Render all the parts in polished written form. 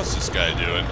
What's this guy doing?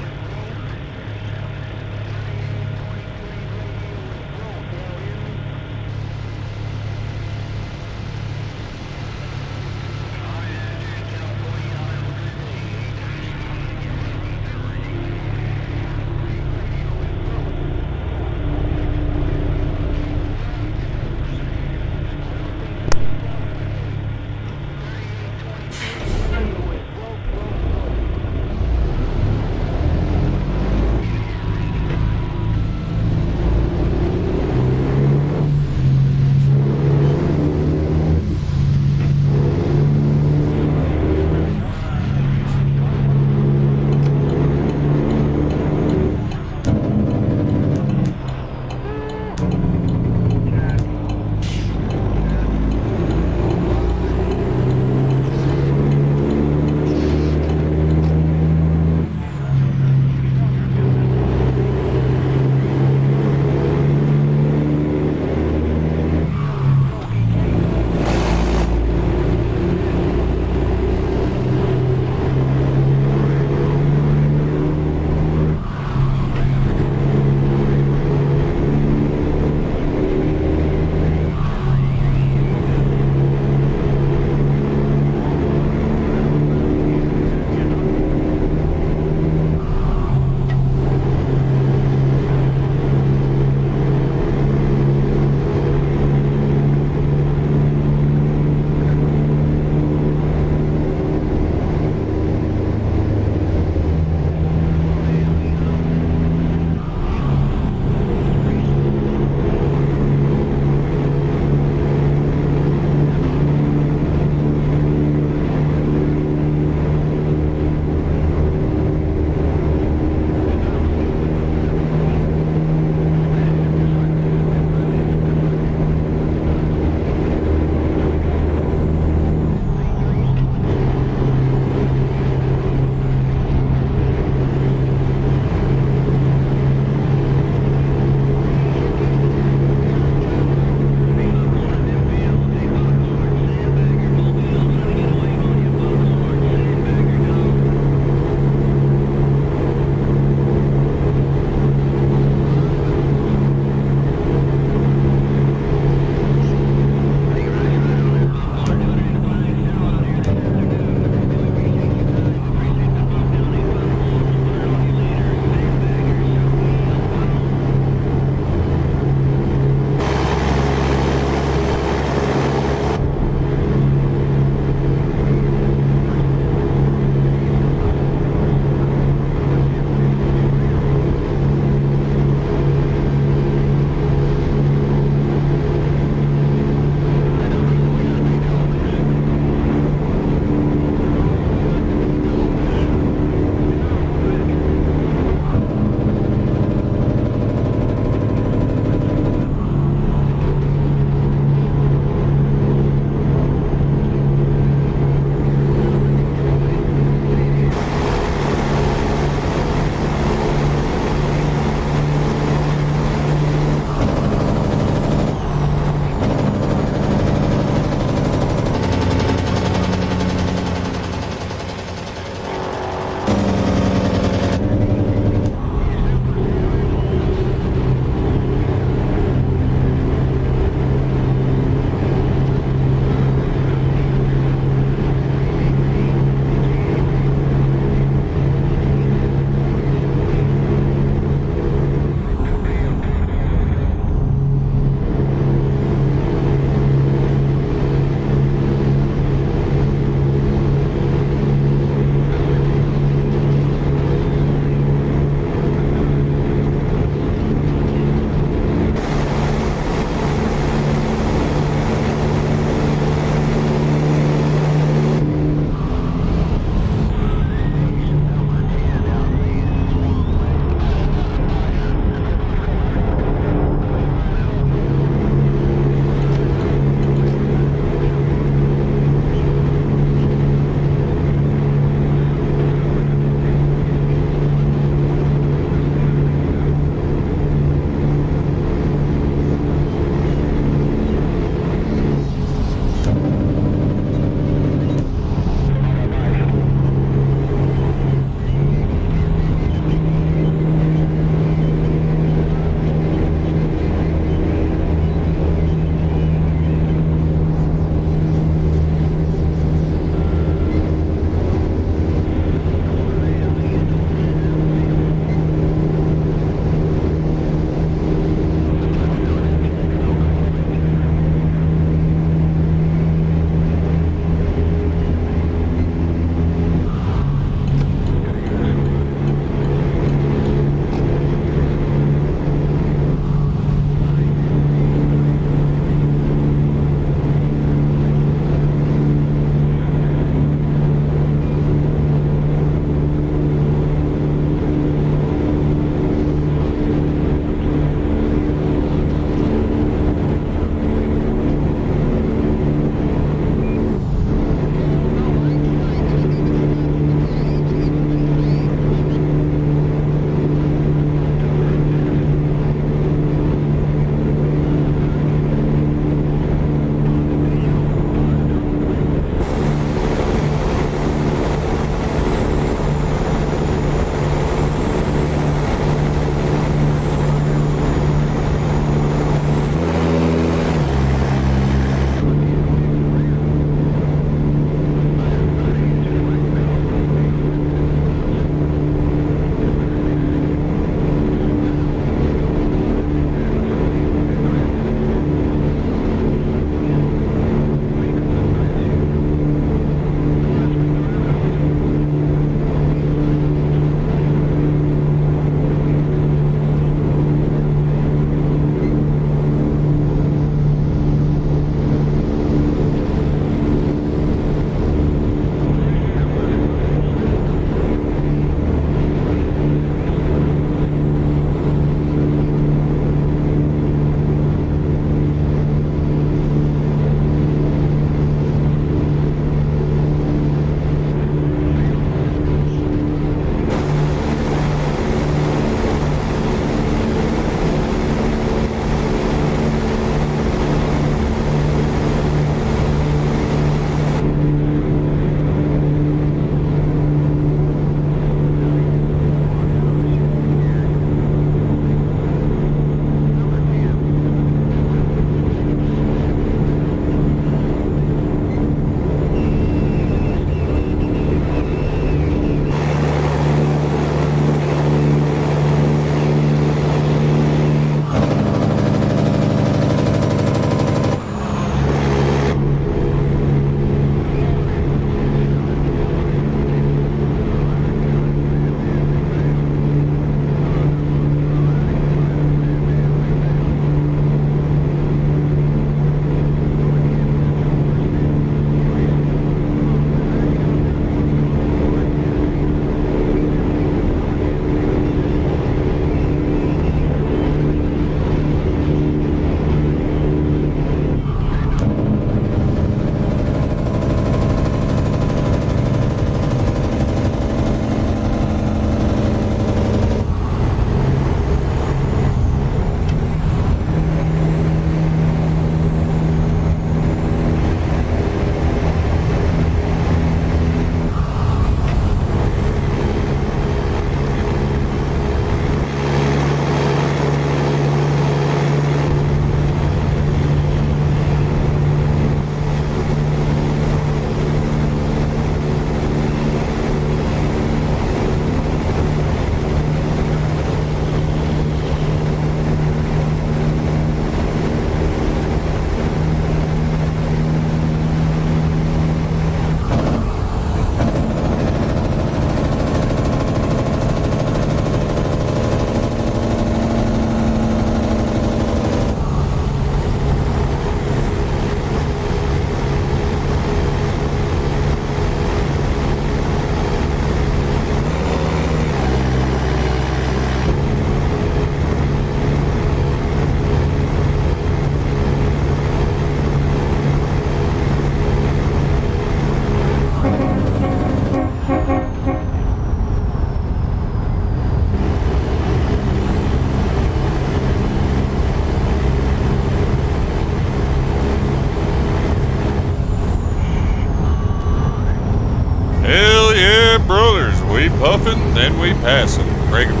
brothers, we puffin', then we passin'. Breakin'.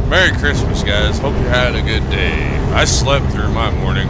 Merry Christmas, guys. Hope you had a good day. I slept through my morning.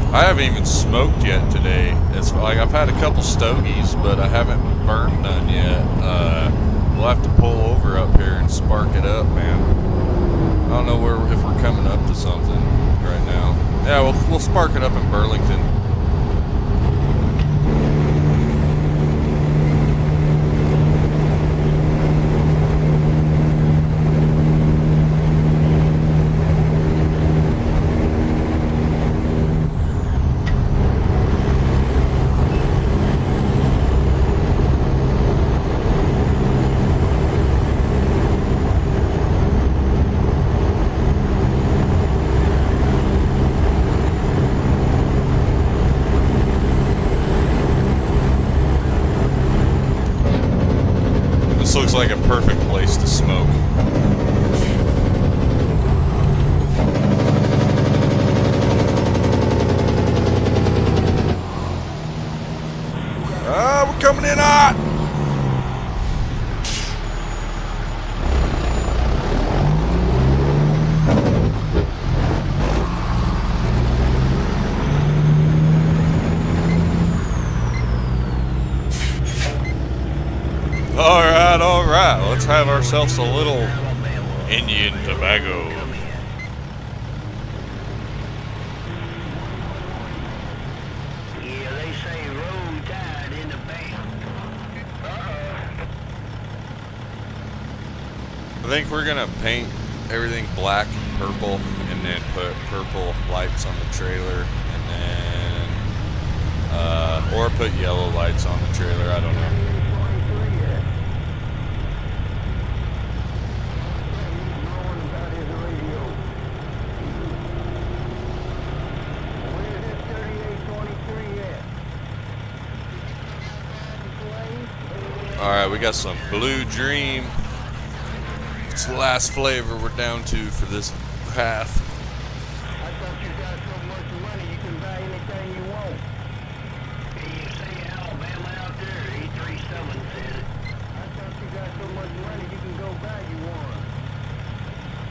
I haven't even smoked yet today. It's like I've had a couple stogies, but I haven't burned none yet. We'll have to pull over up here and spark it up, man. I don't know if we're coming up to something right now. Yeah, we'll spark it up in Burlington. This looks like a perfect place to smoke. Ah, we're coming in hot! Alright, let's have ourselves a little Indian tobacco. Yeah, they say roll tide in the band. I think we're gonna paint everything black and purple and then put purple lights on the trailer and then or put yellow lights on the trailer, I don't know. Alright, we got some Blue Dream. It's the last flavor we're down to for this path. I thought you got so much money you can buy anything you want. You see Alabama out there, E37 said it. I thought you got so much money you can go buy you one.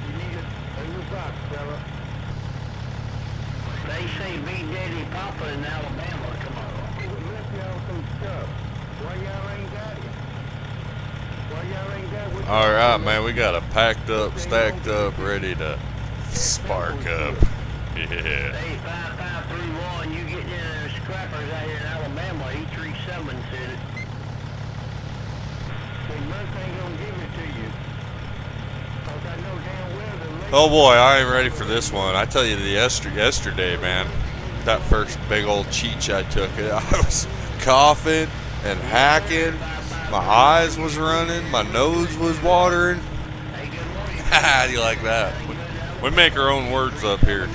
You need a new box, fella. They say Big Daddy Papa in Alabama tomorrow. He would let y'all some stuff. Why y'all ain't got it? Alright, man, we got it packed up, stacked up, ready to spark up. Yeah. Hey, 5531, you get in scrappers out here in Alabama, E37 said it. Well, Merc ain't gonna give it to you. Cause I know damn well the Oh boy, I ain't ready for this one. I tell you, yesterday, man, that first big old cheech I took, I was coughing and hacking. My eyes was running, my nose was watering. How do you like that? We make our own words up here.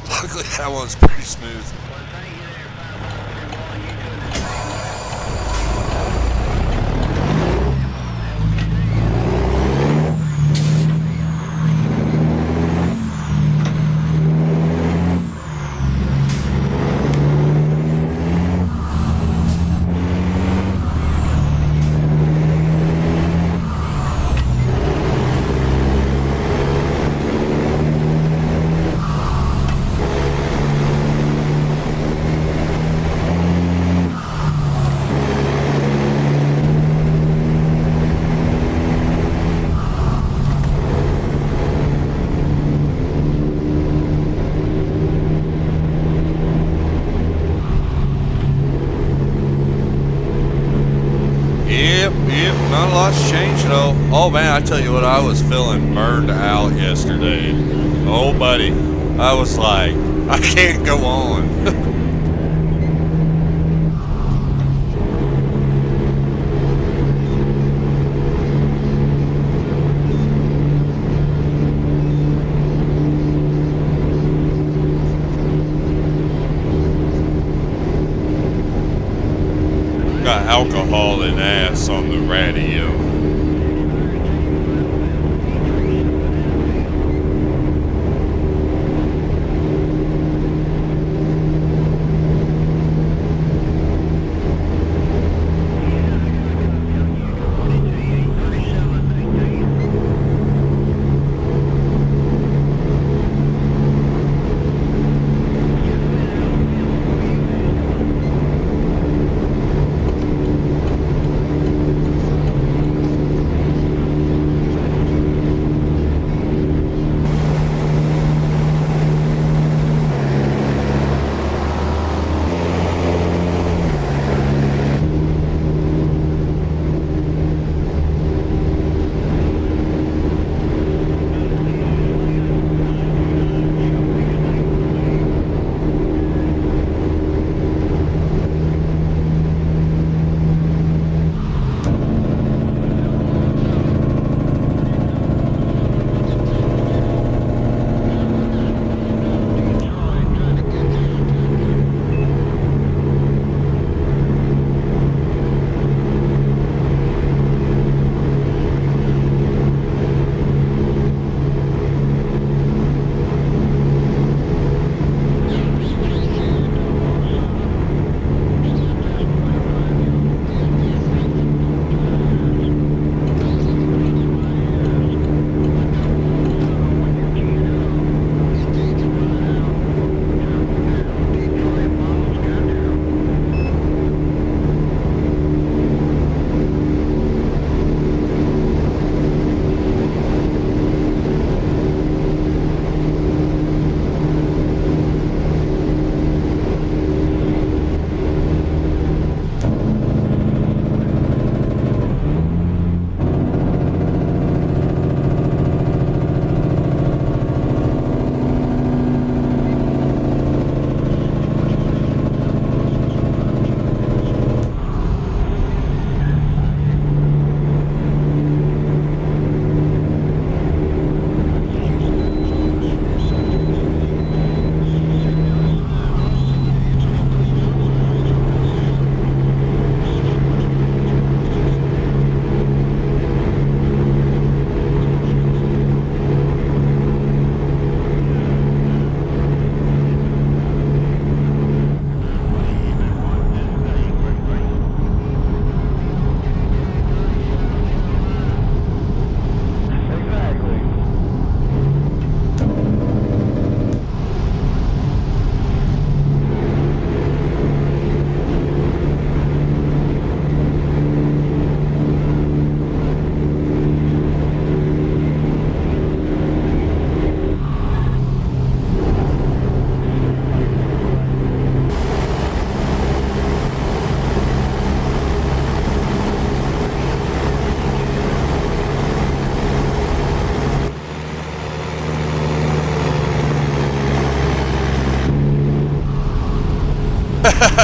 Luckily that one's pretty smooth. Yep, not a lot's changed though. Oh man, I tell you what, I was feeling burned out yesterday. Oh buddy, I was like, I can't go on. Got alcohol and ass on the radio.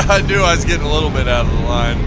I knew I was getting a little bit out of the line.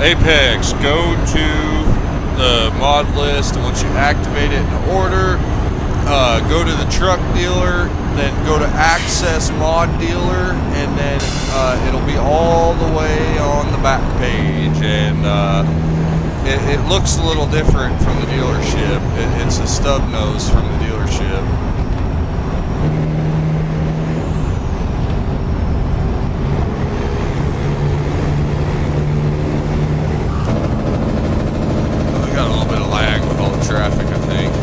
Apex, go to the mod list, and once you activate it in order, go to the truck dealer, then go to access mod dealer, and then it'll be all the way on the back page, and it looks a little different from the dealership. It's a stub nose from the dealership. We got a little bit of lag with all the traffic, I think.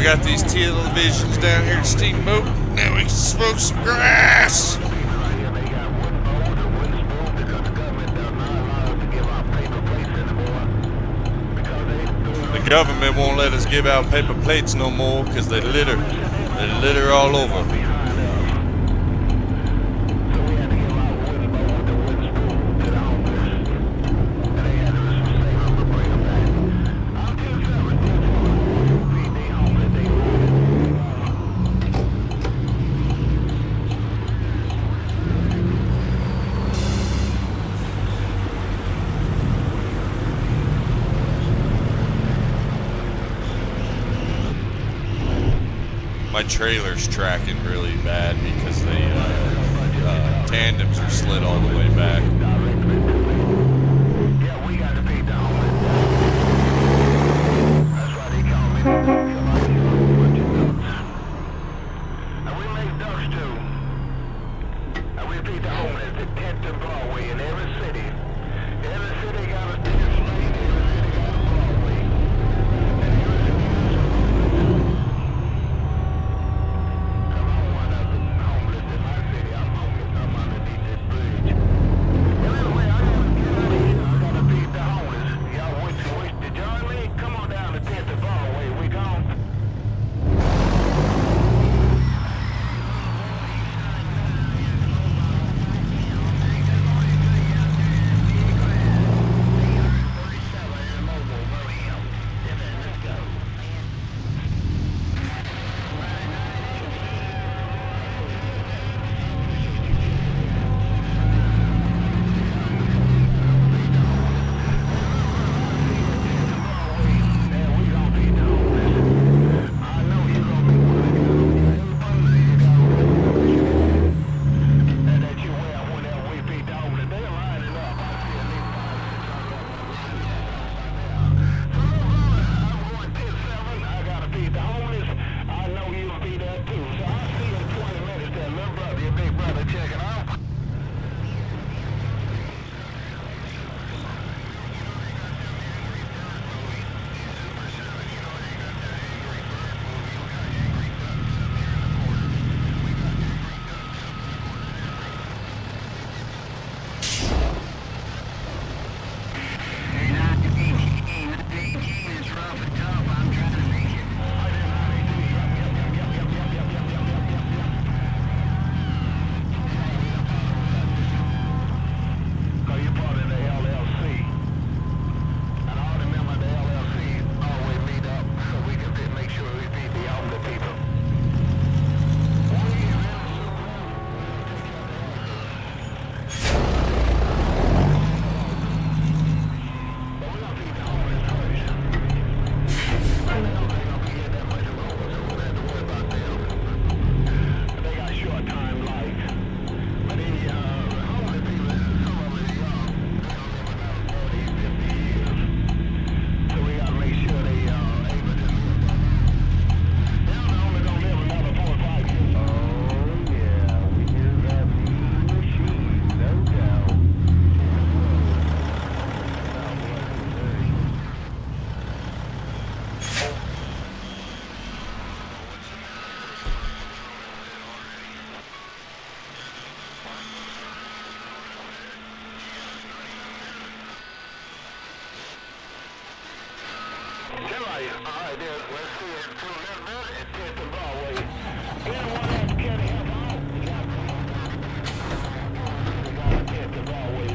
got these televisions down here at Steamboat. Now we can smoke some grass. The government won't let us give out paper plates no more because they litter. They litter all over. My trailer's tracking really bad because the tandems are slid all the way back. Yeah, we got to feed the homeless. That's why they call me. And we make ducks too. And we feed the homeless at 10th and Broadway in every city. Every city got a 10th lane, every city got a Broadway. And every city Alright, then, let's see it through that bit and 10th and Broadway. Anyone else can help out? We got 10th and Broadway.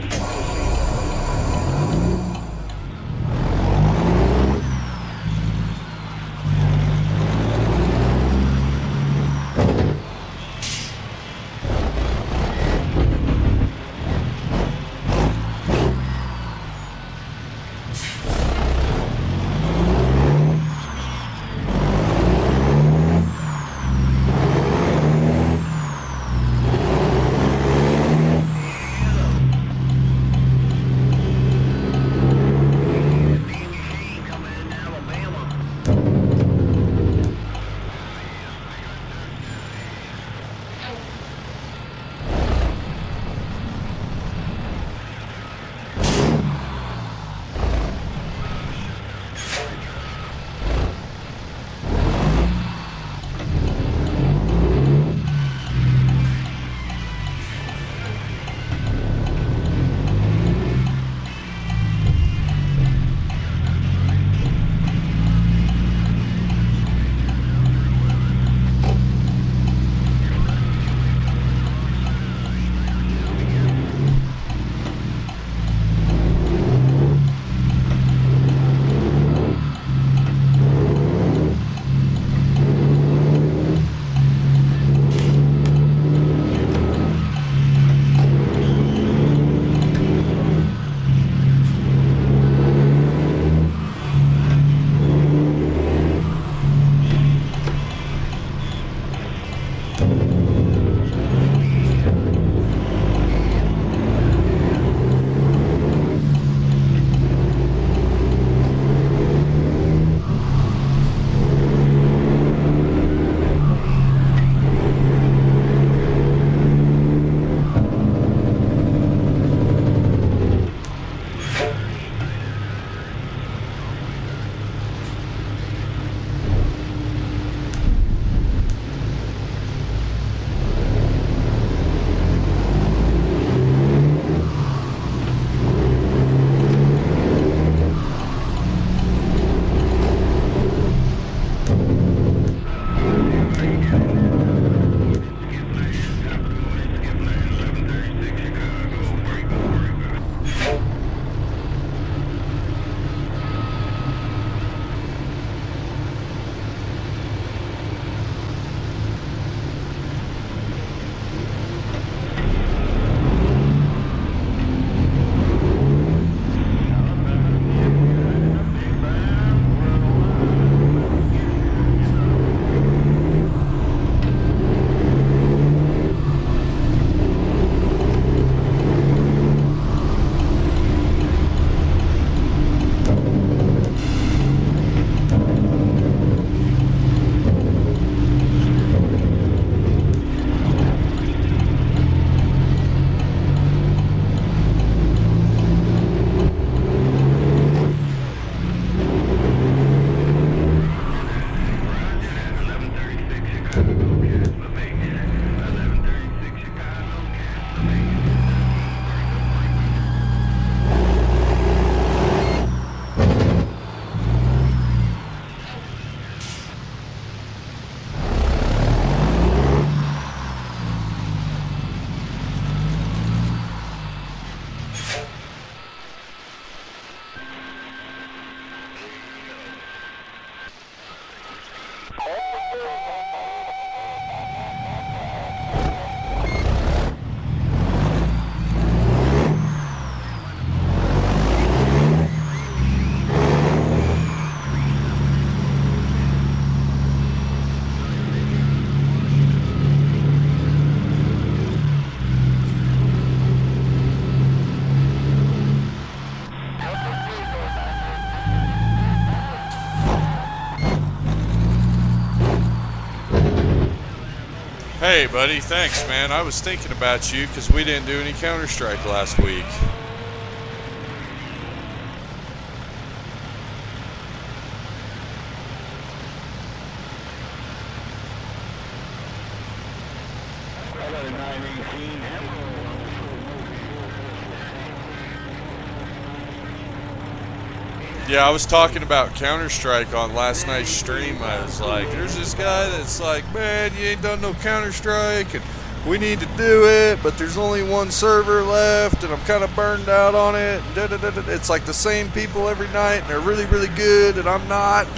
Hey, buddy, thanks, man. I was thinking about you because we didn't do any Counter-Strike last week. I got a 918. Yeah, I was talking about Counter-Strike on last night's stream. I was like, there's this guy that's like, man, you ain't done no Counter-Strike, and we need to do it, but there's only one server left, and I'm kind of burned out on it. It's like the same people every night, and they're really, really good, and I'm not.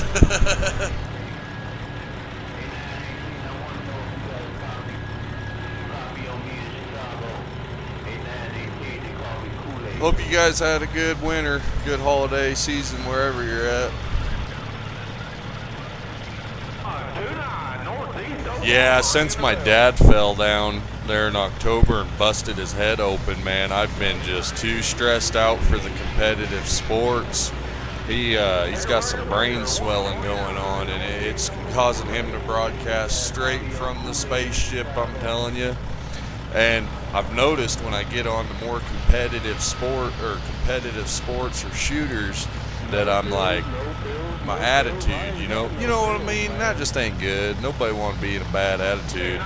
Hope you guys had a good winter, good holiday season wherever you're at. Yeah, since my dad fell down there in October and busted his head open, man, I've been just too stressed out for the competitive sports. He's got some brain swelling going on, and it's causing him to broadcast straight from the spaceship, I'm telling you. And I've noticed when I get on the more competitive sports or shooters that I'm like, my attitude, you know what I mean? That just ain't good. Nobody want to be in a bad attitude.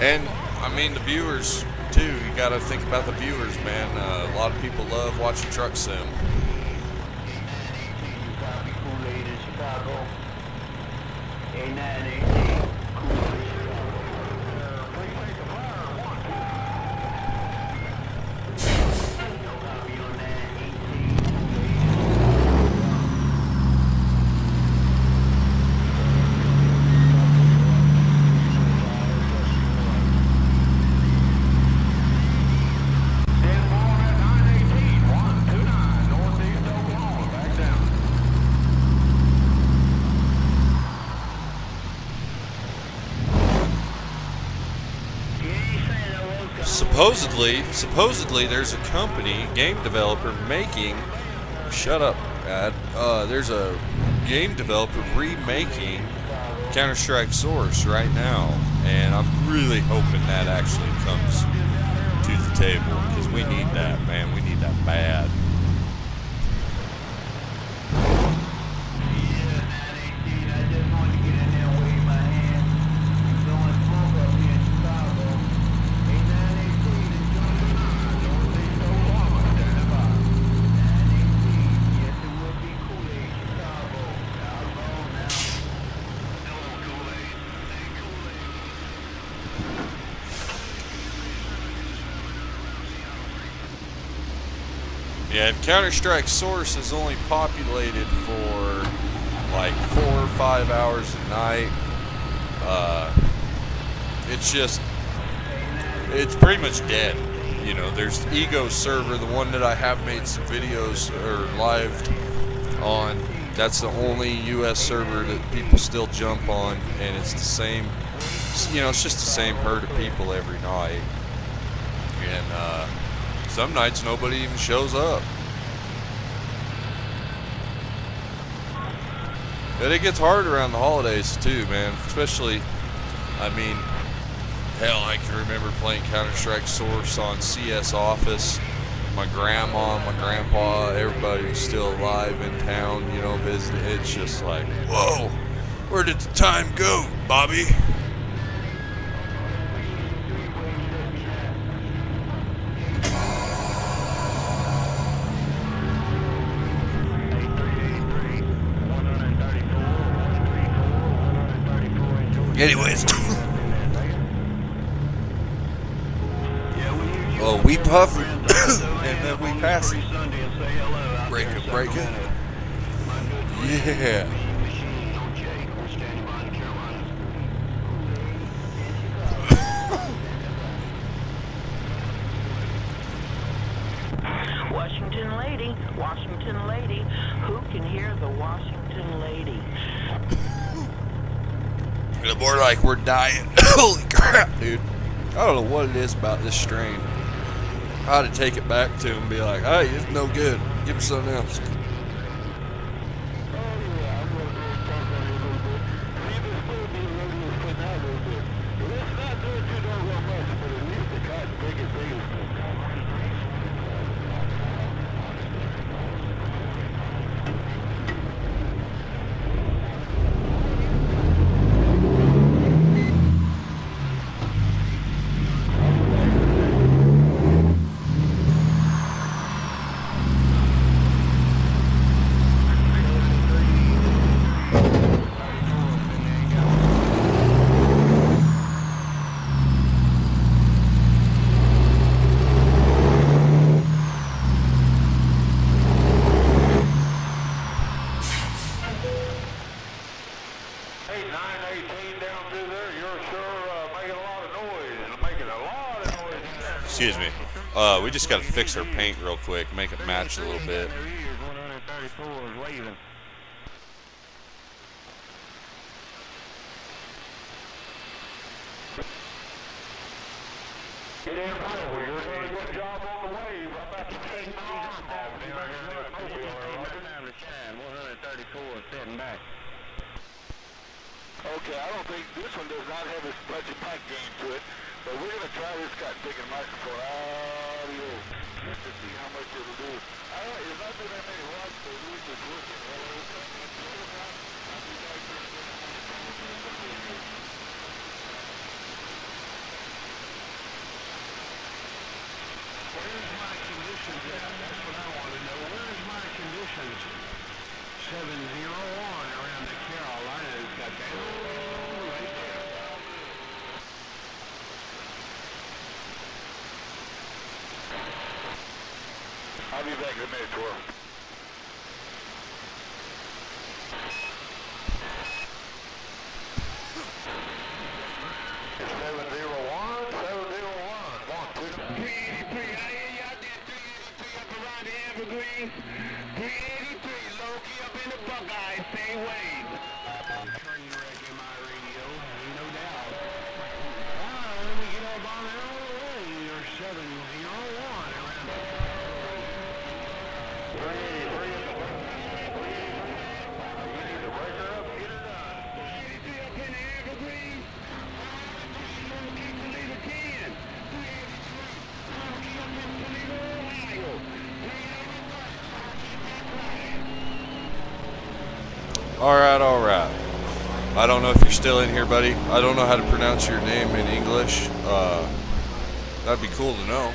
And I mean the viewers too. You got to think about the viewers, man. A lot of people love watching Truck Sim. supposedly there's a company, game developer making. Shut up, Ad. There's a game developer remaking Counter-Strike Source right now, and I'm really hoping that actually comes to the table because we need that, man. We need that bad. Yeah, Counter-Strike Source is only populated for like 4 or 5 hours a night. It's pretty much dead. You know, there's the Ego server, the one that I have made some videos or lived on. That's the only US server that people still jump on, and it's the same, you know, it's just the same herd of people every night. And some nights nobody even shows up. But it gets hard around the holidays too, man. Especially, I mean, hell, I can remember playing Counter-Strike Source on CS Office. My grandma, my grandpa, everybody was still alive in town, you know, visiting. It's just like, whoa, where did the time go, Bobby? Anyways, oh, we puff it, and then we pass it. Break it, break it. Yeah. Washington lady, who can hear the Washington lady? More like we're dying. Holy crap, dude. I don't know what it is about this strain. I ought to take it back to him and be like, hey, it's no good. Give me something else. Excuse me. We just got to fix our paint real quick, make it match a little bit. Okay, I don't think this one does not have as much pipe gain to it, but we're going to try this guy taking microphone audio just to see how much it'll do. I don't know, it's not doing that many watts, but at least it's working. Where's my conditions at? That's what I want to know. Where's my conditions? 701 around the Carolinas. Got that right there. I'll be back in a minute, Tor. 701, 1, 2, 383. I hear y'all did 383 up around the Evergreen. 383, low-key up in the Buckeye, same wave. Train wreck in my radio, ain't no doubt. Let me get up on there. You're Alright, alright. I don't know if you're still in here, buddy. I don't know how to pronounce your name in English. That'd be cool to know.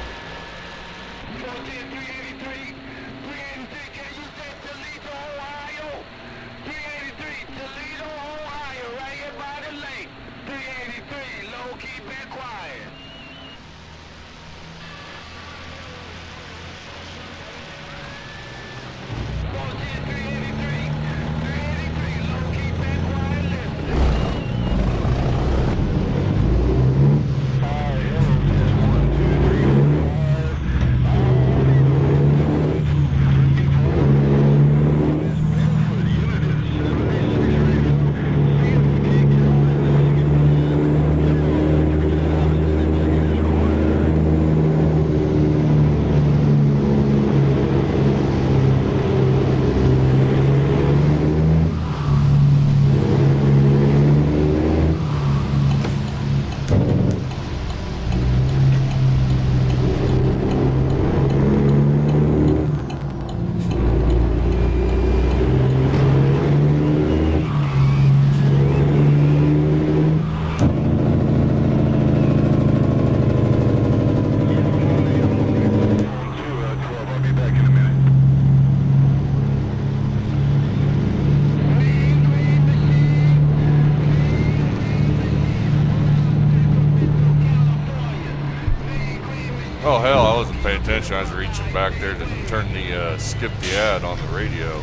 Oh hell, I wasn't paying attention. I was reaching back there to turn the skip the ad on the radio.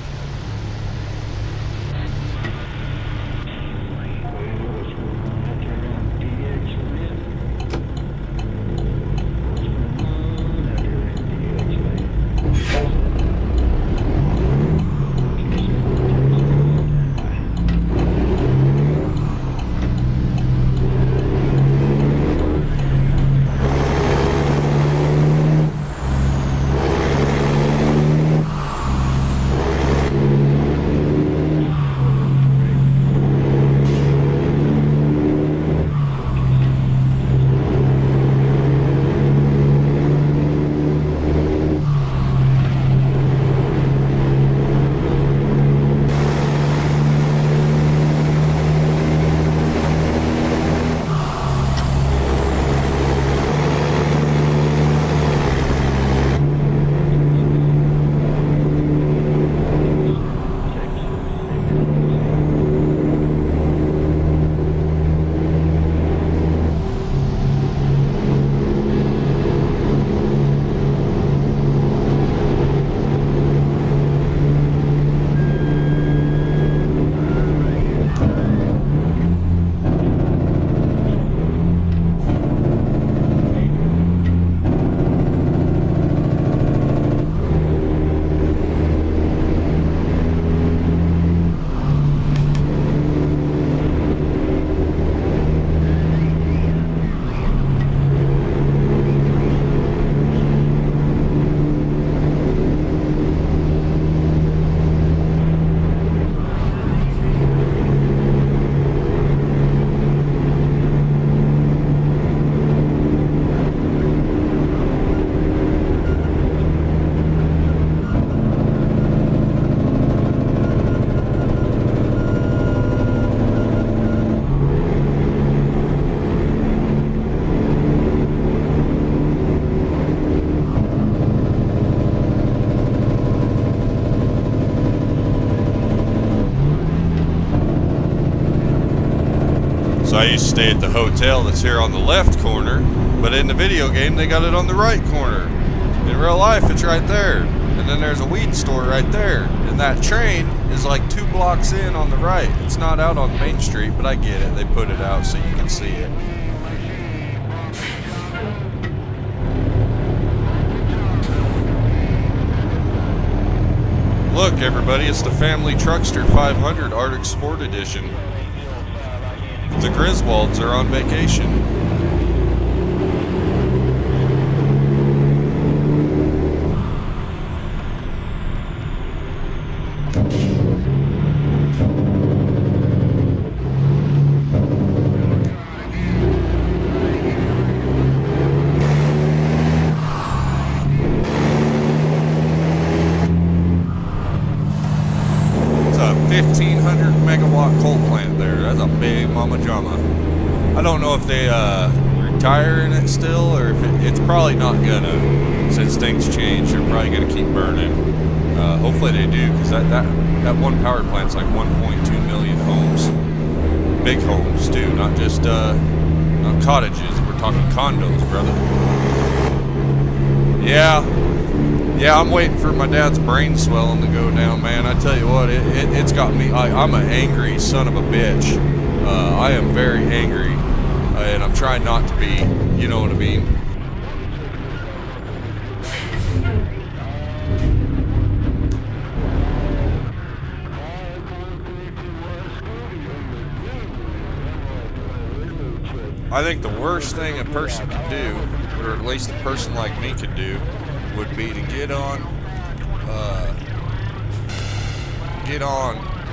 So I used to stay at the hotel that's here on the left corner, but in the video game they got it on the right corner. In real life it's right there. And then there's a weed store right there. And that train is like 2 blocks in on the right. It's not out on Main Street, but I get it. They put it out so you can see it. Look everybody, it's the Family Truckster 500 Arctic Sport Edition. The Griswolds are on vacation. It's a 1,500 That's a big mama drama. I don't know if they retire in it still, or if it's probably not gonna. Since things change, they're probably gonna keep burning. Hopefully they do, because that one power plant's like 1.2 million homes. Big homes too, not just not cottages. We're talking condos, brother. Yeah, I'm waiting for my dad's brain swelling to go down, man. I tell you what, it's got me. I'm an angry son of a bitch. I am very angry, and I'm trying not to be. You know what I mean? I think the worst thing a person could do, or at least a person like me could do, would be to get on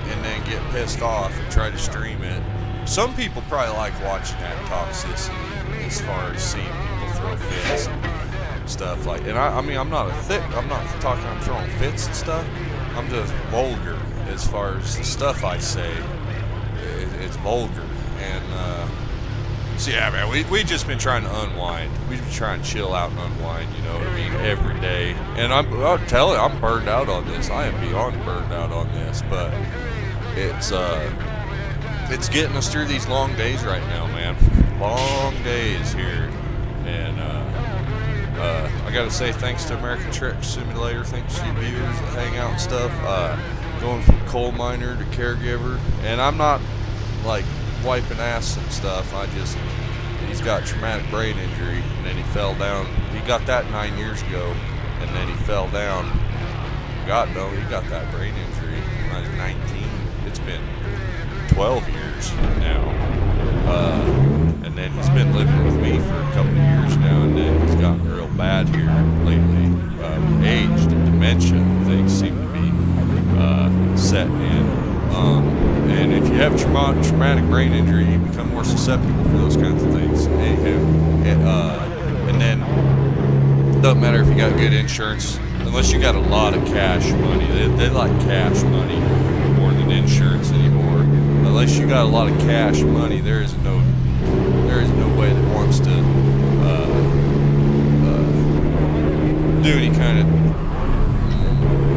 and then get pissed off and try to stream it. Some people probably like watching that toxicity as far as seeing people throw fits and stuff like. And I mean, I'm not talking I'm throwing fits and stuff. I'm just vulgar as far as the stuff I say. It's vulgar. And so yeah, man, we just been trying to unwind. We've been trying to chill out and unwind, you know what I mean, every day. And I'll tell you, I'm burned out on this. I am beyond burned out on this, but it's getting us through these long days right now, man. Long days here. And I gotta say thanks to American Truck Simulator, thanks to you viewers that hang out and stuff. Going from coal miner to caregiver, and I'm not like wiping ass and stuff. He's got traumatic brain injury, and then he fell down. He got that 9 years ago, and then he fell down. He got that brain injury when I was 19. It's been 12 years now. And then he's been living with me for a couple of years now, and then he's gotten real bad here lately. Age and dementia things seem to be setting in. And if you have traumatic brain injury, you become more susceptible for those kinds of things. And then it doesn't matter if you got good insurance, unless you got a lot of cash money. They like cash money more than insurance anymore. Unless you got a lot of cash money, there is no way that wants to do any kind of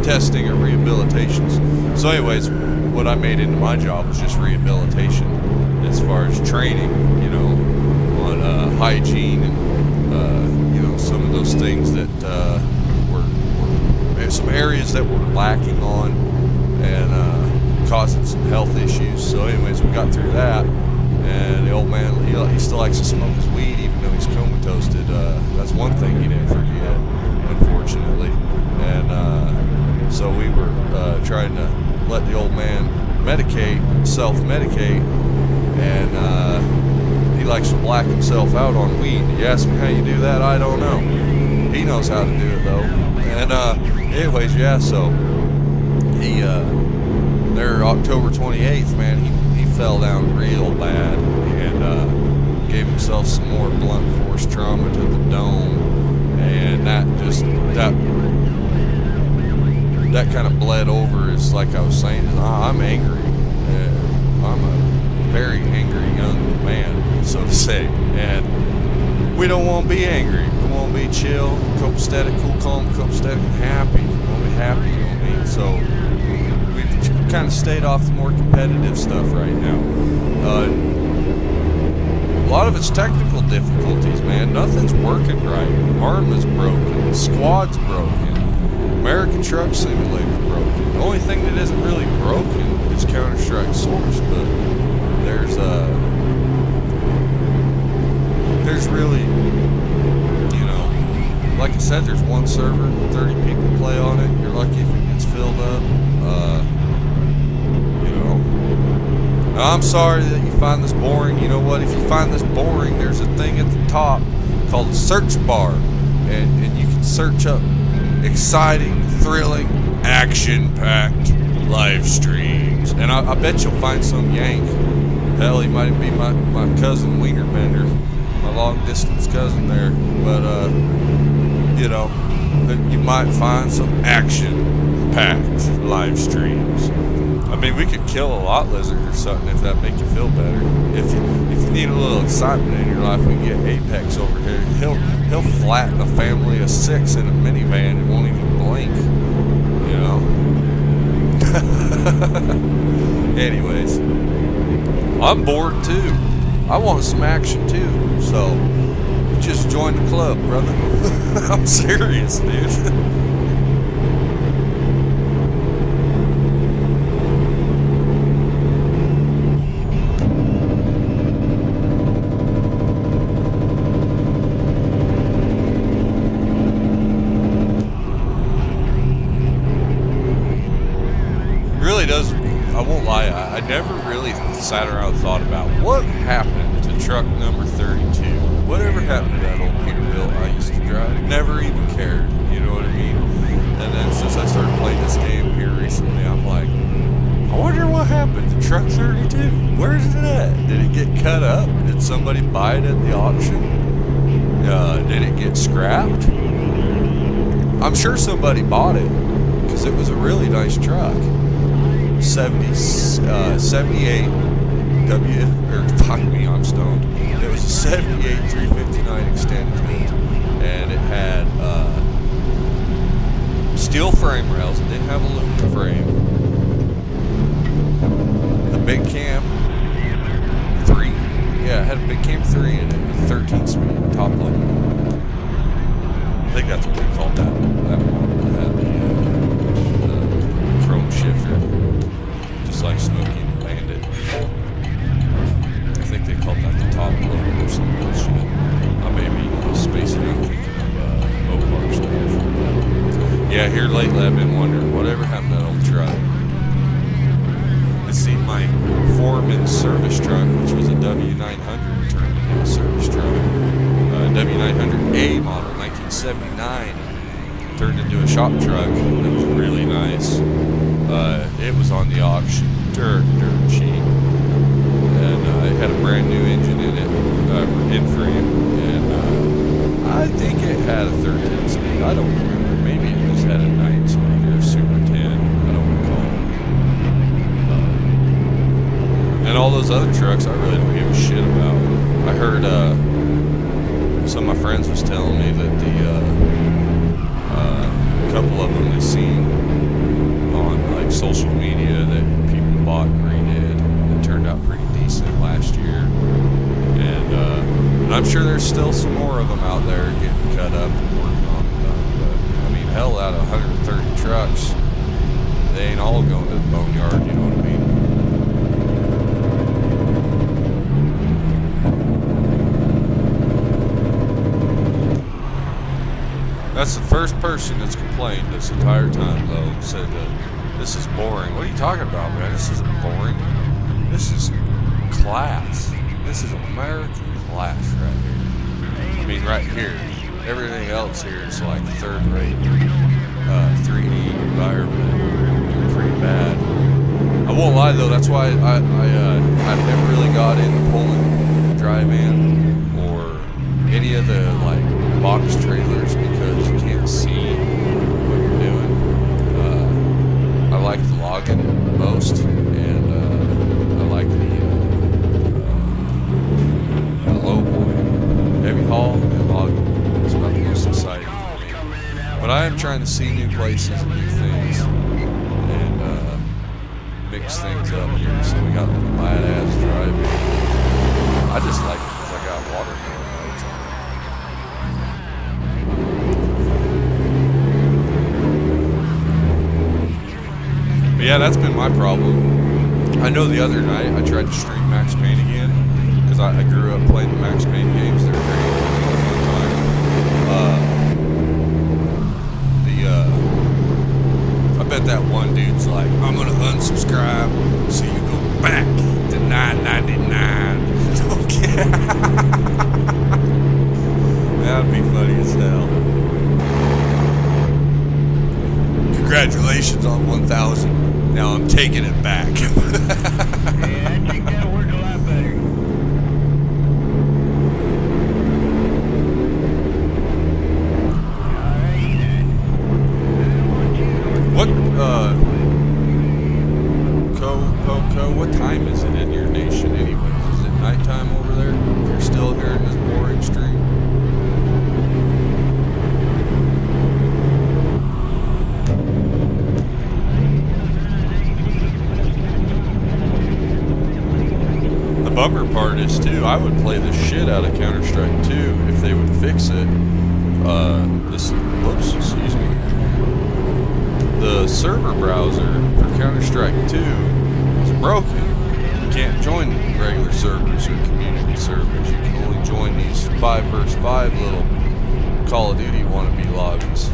testing or rehabilitations. So anyways, what I made into my job was just rehabilitation as far as training, you know, on hygiene and, you know, some of those things that were some areas that were lacking on and causing some health issues. So anyways, we got through that, and the old man, he still likes to smoke his weed even though he's comatose. That's one thing he didn't forget, unfortunately. And so we were trying to let the old man self-medicate, and he likes to black himself out on weed. You ask me how you do that, I don't know. He knows how to do it though. And anyways, yeah, so he there October 28th, man, he fell down real bad and gave himself some more blunt force trauma to the dome, and that kind of bled over. Is like I was saying, I'm angry. I'm a very angry young man, so to say, and we don't want to be angry. We want to be chill, copacetic, cool, calm, copacetic, and happy. We want to be happy, you know what I mean? So we've kind of stayed off the more competitive stuff right now. A lot of it's technical difficulties, man. Nothing's working right. Arm is broken. Squad's broken. American Truck Simulator broken. The only thing that isn't really broken is Counter-Strike Source, but there's really, you know, like I said, there's one server, 30 people play on it. You're lucky if it gets filled up. You know, I'm sorry that you find this boring. You know what? If you find this boring, there's a thing at the top called the search bar, and you can search up exciting, thrilling, action-packed live streams, and I bet you'll find some yank. Hell, he might be my cousin Wienerbender, my long-distance cousin there, but you know, you might find some action-packed live streams. I mean, we could kill a lot lizard or something if that make you feel better. If you need a little excitement in your life, we can get Apex over here. He'll flatten a family of 6 in a minivan and won't even blink. You know. Anyways, I'm bored too. I want some action too. So just join the club, brother. I'm serious, dude. Does, I won't lie, I never really sat around and thought about what happened to truck number 32. Whatever happened to that old Peterbilt I used to drive? Never even cared, you know what I mean? And then since I started playing this game here recently, I'm like, I wonder what happened to truck 32. Where is it at? Did it get cut up? Did somebody buy it at the auction? Did it get scrapped? I'm sure somebody bought it because it was a really nice truck. 78 W, or fuck me, I'm stoned. It was a 78 359 extended, and it had steel frame rails. It didn't have aluminum frame. The big cam 3, yeah, it had a big cam 3 in it with 13 speed top load. I think that's what they called that model. It had the chrome shifter. Like Smokey and Bandit. I think they called that the top load or some bullshit. I may be spacing out thinking of Mopar stuff. Yeah, here lately I've been wondering whatever happened to that old truck. I see my foreman service truck, which was a W900, turned into a service truck. W900A model, 1979, turned into a shop truck. That was really nice. It was on the auction, dirt cheap, and it had a brand new engine in it, in frame, and I think it had a 13 speed. I don't remember. Maybe it just had a 9 speed or a Super 10. I don't recall. And all those other trucks, I really don't give a shit about. I heard some of my friends was telling me that a couple of them they seen on like social media that people bought and redid and turned out pretty decent last year, and I'm sure there's still some more of them out there getting cut up and worked on and done. But I mean, hell, out of 130 trucks, they ain't all going to the boneyard, you know what I mean? That's the first person that's complained this entire time, though, and said that this is boring. What are you talking about, man? This isn't boring. This is class. This is American class right here. I mean, right here. Everything else here is like third-rate 3D environment. Pretty bad. I won't lie, though. That's why I never really got into pulling dry van or any of the, like, box trailers because you can't see what you're doing. I like the logging most, and I like the low boy. Heavy haul and logging is about the most exciting for me. But I am trying to see new places and new things, and mix things up here. So we got the badass driving. I just like it because I got water modes on it. But yeah, that's been my problem. I know the other night I tried to stream Max Payne again because I grew up playing the Max Payne games. They're great. I bet that one dude's like, I'm gonna unsubscribe so you go back to $9.99. Okay. That'd be funny as hell. Congratulations on 1,000. Now I'm taking it back. Yeah, I think that'll work a lot better. bummer part is too, I would play the shit out of Counter-Strike 2 if they would fix it. Whoops, excuse me. The server browser for Counter-Strike 2 is broken. You can't join regular servers or community servers. You can only join these 5 vs 5 little Call of Duty wannabe lobbies.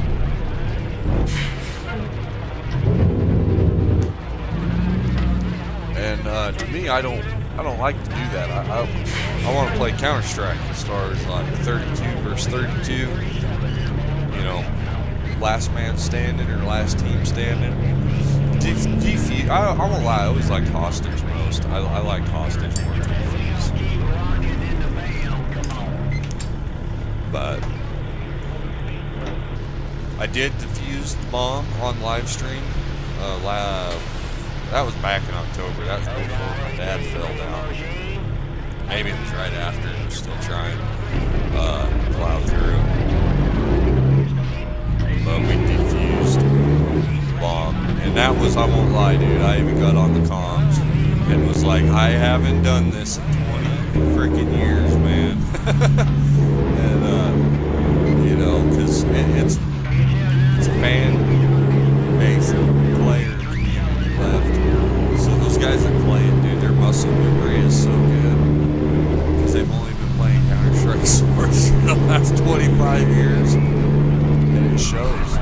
And to me, I don't like to do that. I want to play Counter-Strike as far as like 32 vs 32. You know, last man standing or last team standing. I won't lie, I always liked hostage most. I liked hostage more than defuse. But I did defuse the bomb on live stream. That was back in October. That was before my dad fell down. Maybe it was right after. He was still trying to plow through. But we defused the bomb. And that was, I won't lie, dude, I even got on the comms and was like, I haven't done this in 20 freaking years, man. And, you know, because it's a fan-based player community left. So those guys that play it, dude, their muscle memory is so good. Because they've only been playing Counter-Strike Source for the last 25 years. And it shows.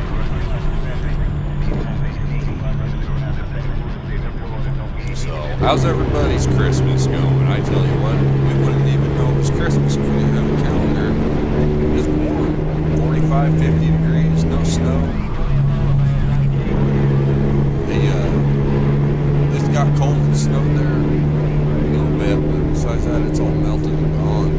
So, how's everybody's Christmas going? I tell you what, we wouldn't even know it was Christmas if we didn't have a calendar. It's warm, 45, 50 degrees, no snow. It's got cold and snowed there a little bit, but besides that, it's all melted and gone.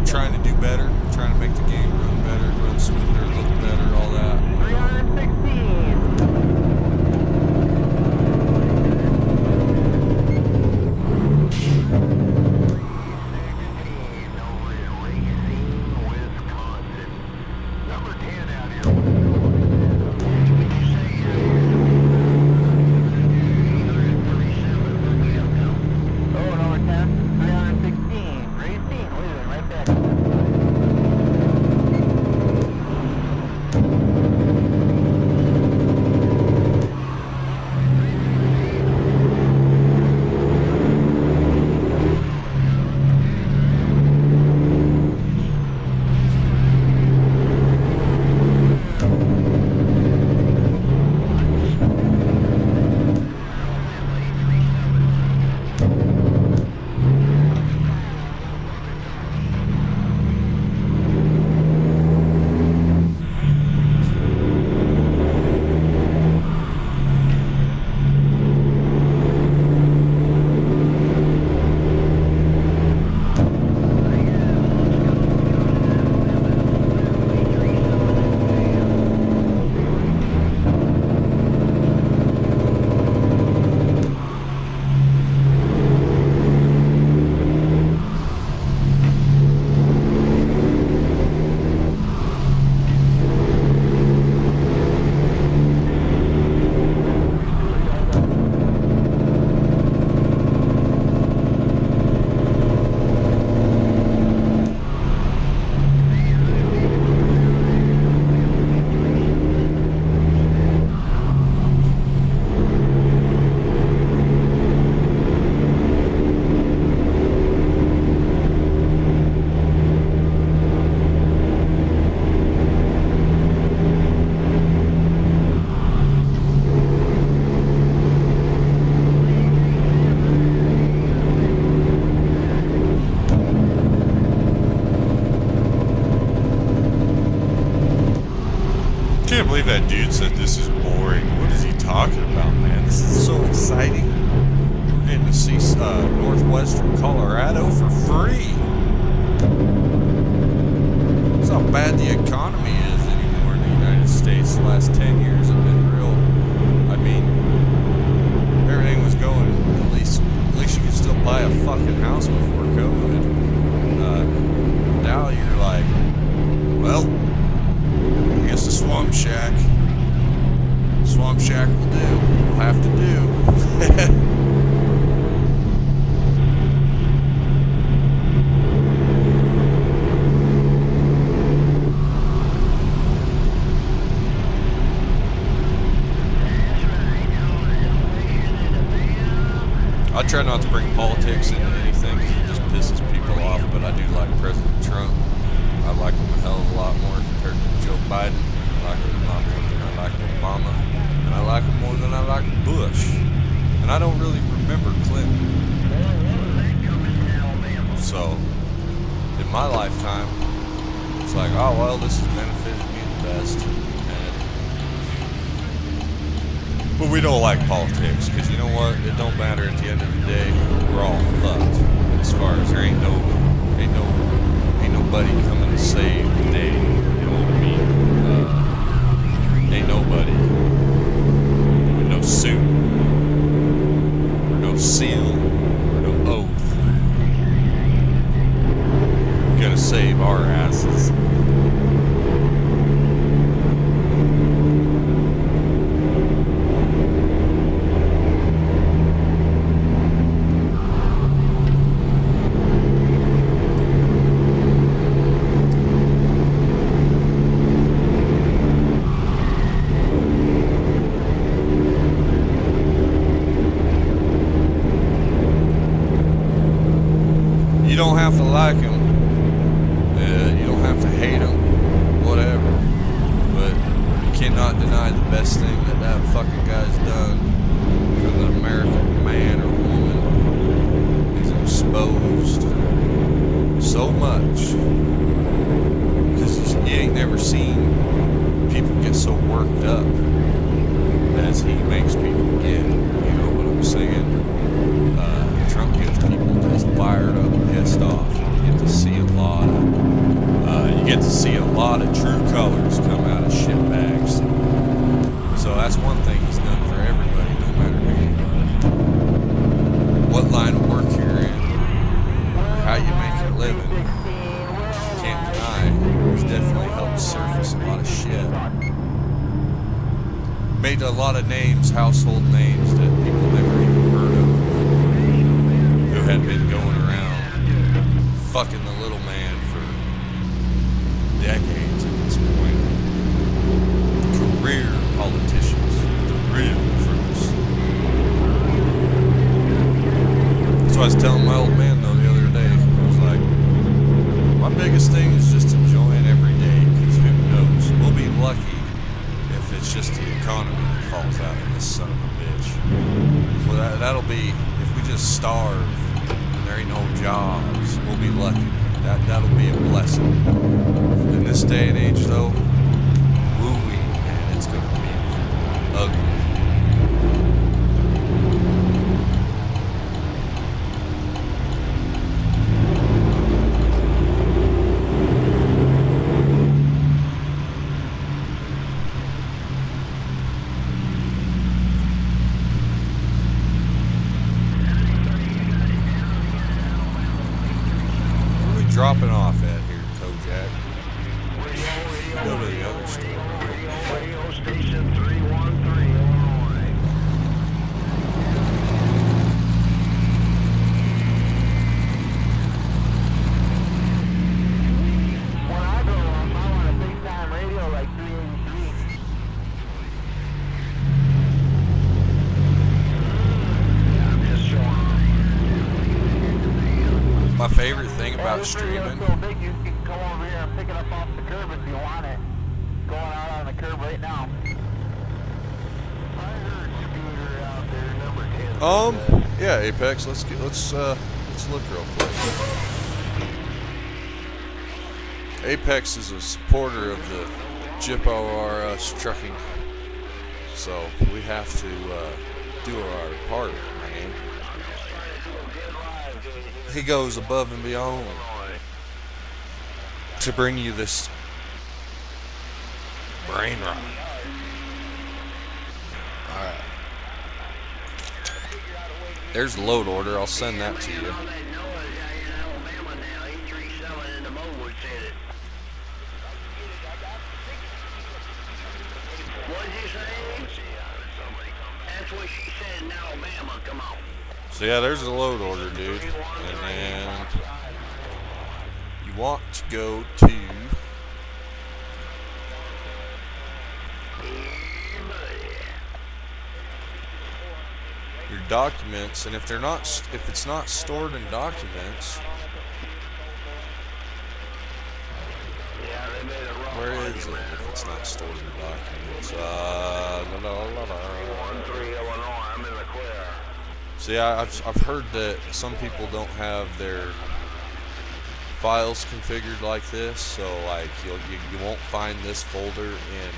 Trying to do better, trying to make the game run believe that dude said this is boring. What is he talking about, man? This is so exciting. We're getting to see northwestern Colorado for free. That's how bad the economy is anymore in the United States. The last 10 years have been real. I mean, everything was going, at least you could still buy a fucking house before COVID. Now you're like, well, I guess the Swamp Shack will do. We'll have to do. I try not to bring politics into anything because it just pisses people off, but I do like President Trump. I like him a hell of a lot more compared to Joe Biden. I like him a lot more than I like Obama. And I like him more than I like Bush. And I don't really remember Clinton. So, in my lifetime, it's like, oh, well, this has benefited me the best. But we don't like politics, because you know what? It don't matter at the end of the day. We're all fucked. As far as there ain't nobody coming to save the day. You know what I mean? Ain't nobody with no suit, or no seal, or no oath gonna save our asses. You don't have to like him. You don't have to hate him. Whatever. But you cannot deny the best thing that fucking guy's done for the American man or woman. He's exposed so much. Because you ain't never seen people get so worked up as he makes people get. You know what I'm saying? Trump gets people just fired up, pissed off. You get to see a lot of true colors come out of shitbags. So that's one thing he's done for everybody, no matter who you are, what line of work you're in, or how you make your living. You can't deny he's definitely helped surface a lot of shit. Made a lot of names, household names that people never even heard of, who had been going around fucking the little man for decades at this point. Career politicians, the real fruits. That's what I was telling my old man though the other day. I was like, my biggest thing is just enjoying every day, because who knows? We'll be lucky if it's just the economy that falls out of this son of a bitch. Well, that'll be, if we just starve and there ain't no jobs, we'll be lucky. That'll be a blessing. In this day and age, though, woo-wee, man, it's gonna be ugly. Dropping off at here, Kojak. Go to the other store. Radio station 313, Illinois. When I go up, I want a big time radio like 383. I'm just showing off. My favorite thing about streaming. So big you can come over here and pick it up off the curb if you want it. Going out on the curb right now. I heard Scooter out there, number 10. Yeah, Apex. Let's look real quick. Apex is a supporter of the Jypos trucking. So we have to do our part, man. He goes above and beyond to bring you this brain rot. Alright. There's the load order. I'll send that to you. That's what she said in Alabama. Come on. So yeah, there's the load order, dude. And then you want to go to your documents, and if it's not stored in documents, where is it? If it's not stored in documents, So yeah, I've heard that some people don't have their files configured like this, so like you won't find this folder in.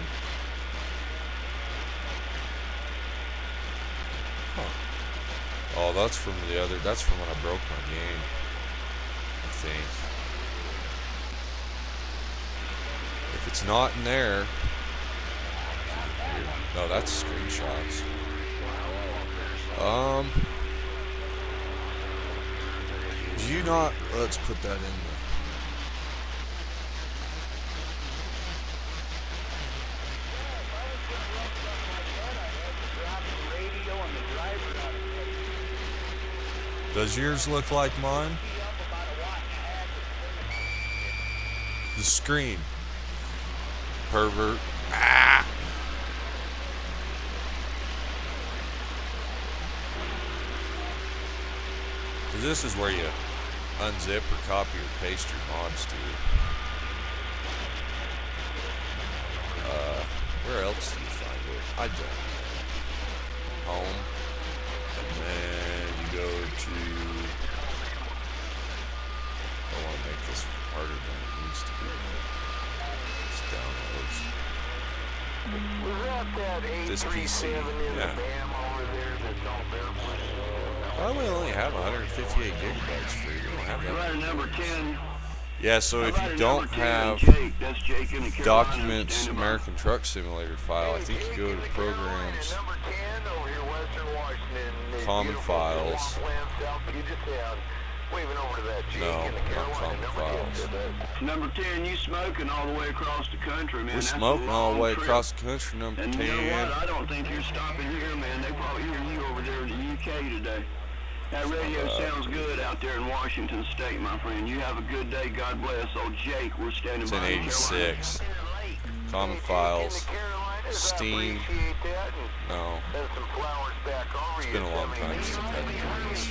Oh, that's from the other. That's from when I broke my game, I think. If it's not in there, no, that's screenshots. Do you not? Let's put that in there. Does yours look like mine? The screen. Pervert. Ah! This is where you unzip or copy or paste your mods to. Where else do you find it? I don't know. Home. And then you go to. I want to make this harder than it needs to be. It's downloads. This PC. Yeah. Probably only have 158 gigabytes free. You don't have that. Number 10. Yeah, so if you don't have Documents American Truck Simulator file, I think you go to Programs, Common Files. No, not Common Files. Number 10, you smoking all the way across the country, man. We're smoking all the way across the country, number 10. And you know what? I don't think you're stopping here, man. They probably hear you over there in the UK today. That radio sounds good out there in Washington State, my friend. You have a good day. God bless. Old Jake, we're standing It's by. in 86. Common Files. Steam. No. It's been a long time since I've had to do this.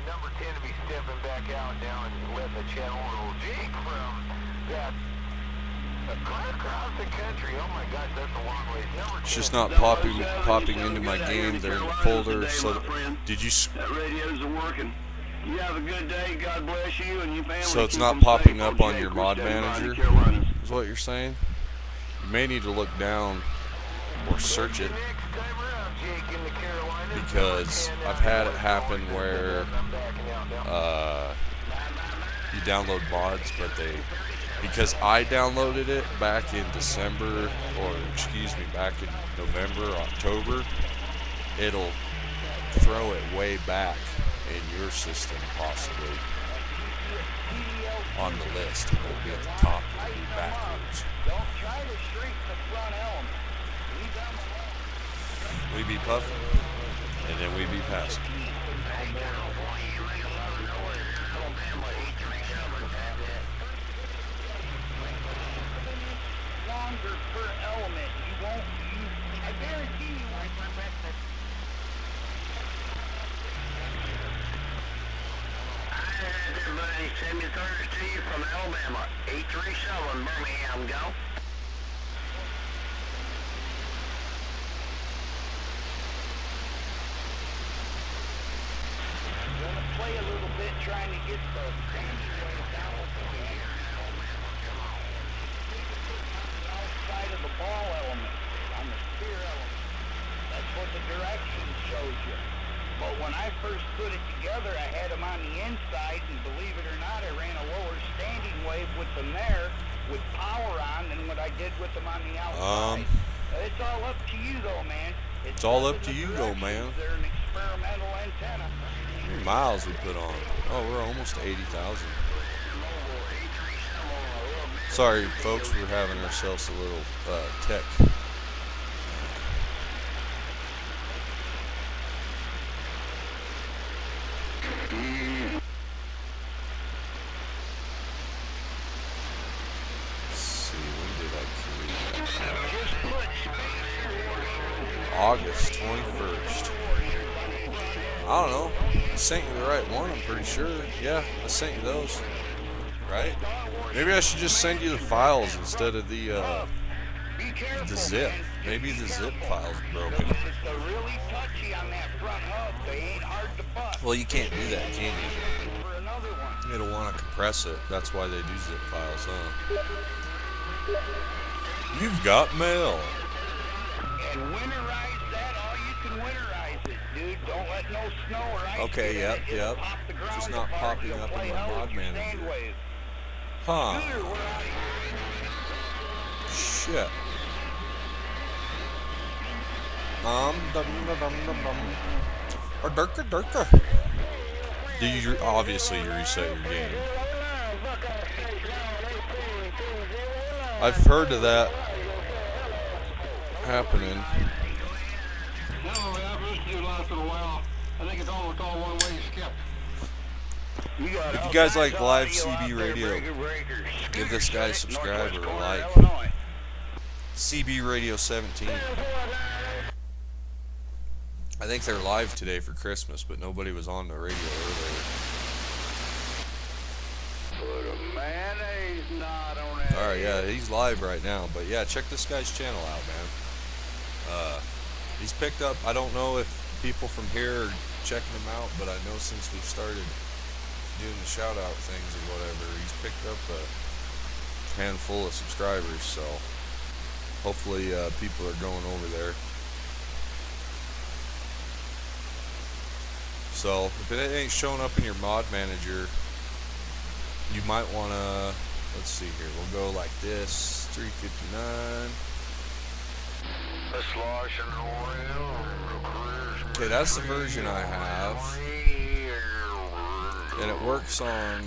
Number 10 to be stepping back out now and letting the channel roll. Jake from that across the country. Oh my gosh, that's a long way. It's just not popping into my game. They're in the folder. So did you? That radios are working. You have a good day. God bless you and your family. So it's not popping up on your mod manager, is what you're saying? You may need to look down or search it, because I've had it happen where you download mods, but because I downloaded it back in December, or excuse me, back in November, October, it'll throw it way back in your system, possibly on the list. It won't be at the top, it'll be backwards. We be puffing, and then we be passing. Longer per element. You won't. I guarantee you won't. Everybody, send me Thursday to you from Alabama. 837 Birmingham. Go. Gonna play a little bit, trying to get the. with you. But when I first put it together, I had them on the inside, and believe it or not, I ran a lower standing wave with them there, with power on, than what I did with them on the outside. It's all up to you, though, man. It's all up to you, though, man. They're an experimental antenna. How many miles we put on? Oh, we're almost 80,000. Sorry, folks, we're having ourselves a little tech. Let's see, when did I create that? August 21st. I don't know. I sent you the right one, I'm pretty sure. Yeah, I sent you those. Right? Maybe I should just send you the files instead of the zip. Maybe the zip file's broken. Well, you can't do that, can you? It'll want to compress it. That's why they do zip files, huh? You've got mail. And winterize that all you can winterize it, dude. Don't let no snow or ice. Okay, yep. Just not popping up in my mod manager. Huh. Shit. Or Durka. Do you obviously you reset your game? I've heard of that happening. If you guys like live CB radio, give this guy a subscribe or a like. CB Radio 17. I think they're live today for Christmas, but nobody was on the radio earlier. Alright, yeah, he's live right now. But yeah, check this guy's channel out, man. He's picked up, I don't know if people from here are checking him out, but I know since we started doing the shout out things or whatever, he's picked up a handful of subscribers, so hopefully people are going over there. So if it ain't showing up in your mod manager, you might want to, let's see here, we'll go like this, 359. Okay, that's the version I have, and it works on,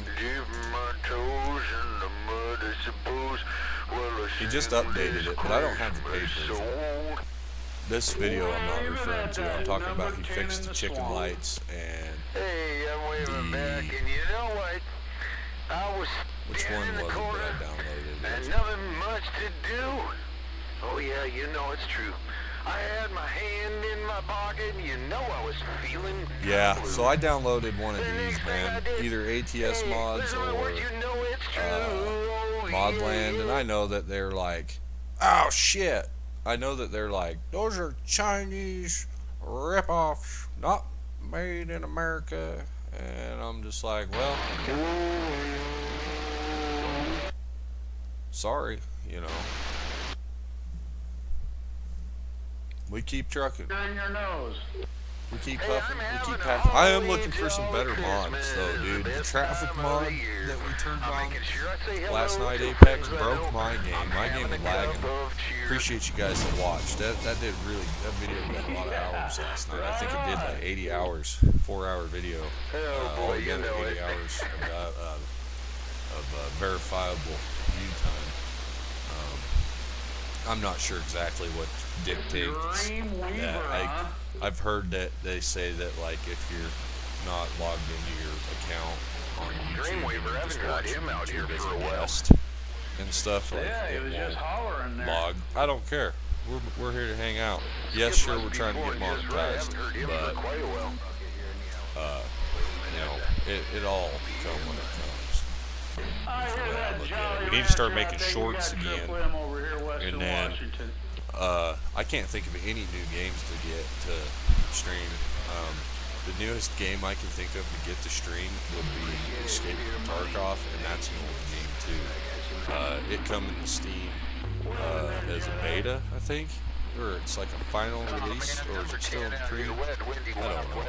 he just updated it, but I don't have the paid version. This video I'm not referring to, I'm talking about he fixed the chicken lights and which one was it that I downloaded? Nothing much to do. Oh yeah, you know it's true. I had my hand in my pocket and you know I was feeling. Yeah, so I downloaded one of these, man. Either ATS mods or Modland, and I know that they're like, oh shit. I know that they're like, those are Chinese rip-offs, not made in America. And I'm just like, well, sorry, you know. We keep trucking. We keep puffing. We keep packing. I am looking for some better mods, though, dude. The traffic mod that we turned on last night, Apex, broke my game. My game was lagging. Appreciate you guys that watched. That video got a lot of hours last night. I think it did like 80 hours, 4-hour video. Altogether 80 hours of verifiable view time. I'm not sure exactly what dictates that. I've heard that they say that, like, if you're not logged into your account on YouTube, you just watch YouTube as a guest and stuff, like, it won't log. I don't care. We're here to hang out. Yes, sure, we're trying to get monetized, but, you know, it all comes when it comes. That's the way I look at it. We need to start making shorts again, and then I can't think of any new games to get to stream. The newest game I can think of to get to stream would be Escape from Tarkov, and that's an old game too. It come in Steam as a beta, I think, or it's like a final release, or is it still in pre? I don't know.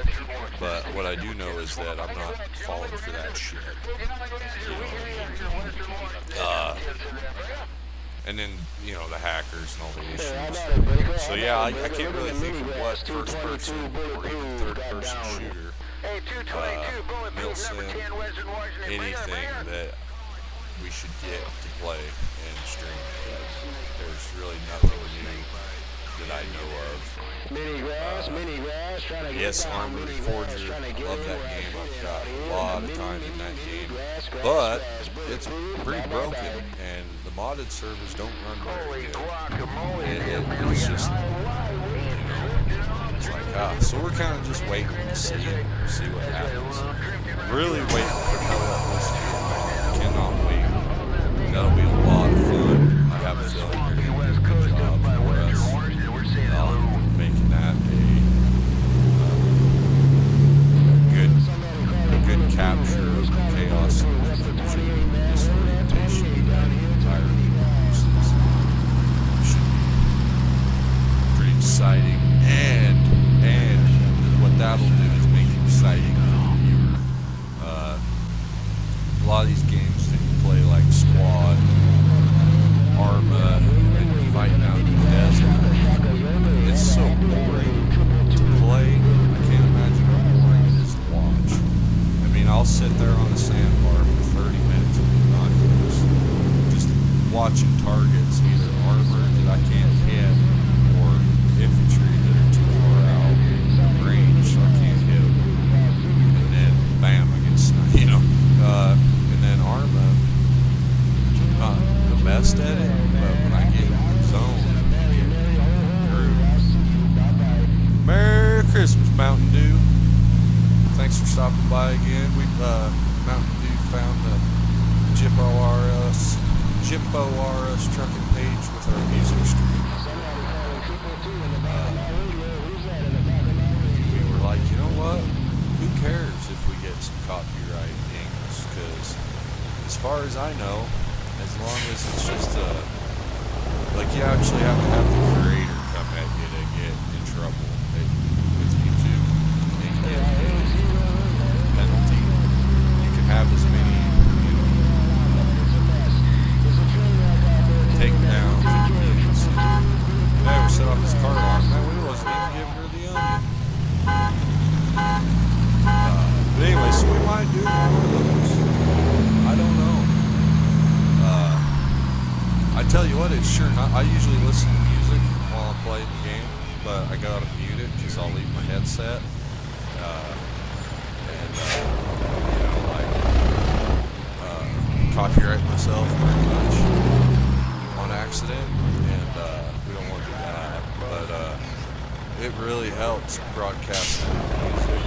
But what I do know is that I'm not falling for that shit. And then, the hackers and all the issues. So yeah, I can't really think of what first person or even third person shooter, Milsim, anything that we should get to play and stream. There's really nothing new that I know of. Yes, Armored Forger, love that game. I've got a lot of time in that game, but it's pretty broken, and the modded servers don't run very good. It's just, it's like, so we're kind of just waiting to see what happens. Really waiting for Hell this year. Cannot wait. That'll be a lot of fun. I have a feeling they're going to do a good job for us. Making that a good capture of chaos and confusion, disorientation that the entire game uses. Should be pretty exciting, and what that'll do is make it exciting for the viewer. A lot of these games that you play, like Squad, Arma, and you're fighting out in the desert, it's so boring to play. I can't imagine how boring it is to watch. I mean, I'll sit there on a sandbar for 30 minutes with binoculars, just watching targets, either armor that I can't hit or infantry that are too far out of range, so I can't hit them. And then, bam, I get sniped, And then Arma, not the best at it, but when I get in the zone, Merry Christmas, Mountain Dew. Thanks for stopping by again. Mountain Dew found the Jypos trucking page with our music stream. We were like, you know what? Who cares if we get some copyright dings? Because as far as I know, as long as it's just like you actually have to have the creator come at you to get in trouble. With YouTube, they can get a penalty. You can have as many, takedowns and views. Hey, we set off his car alarm. Man, we wasn't even giving her the onion. But anyway, so we might do more of those. I don't know. I tell you what, it's sure not. I usually listen to music while I'm playing the game, but I gotta mute it because I'll leave my headset. Copyright myself pretty much on accident, and we don't want to do that. But it really helps broadcasting music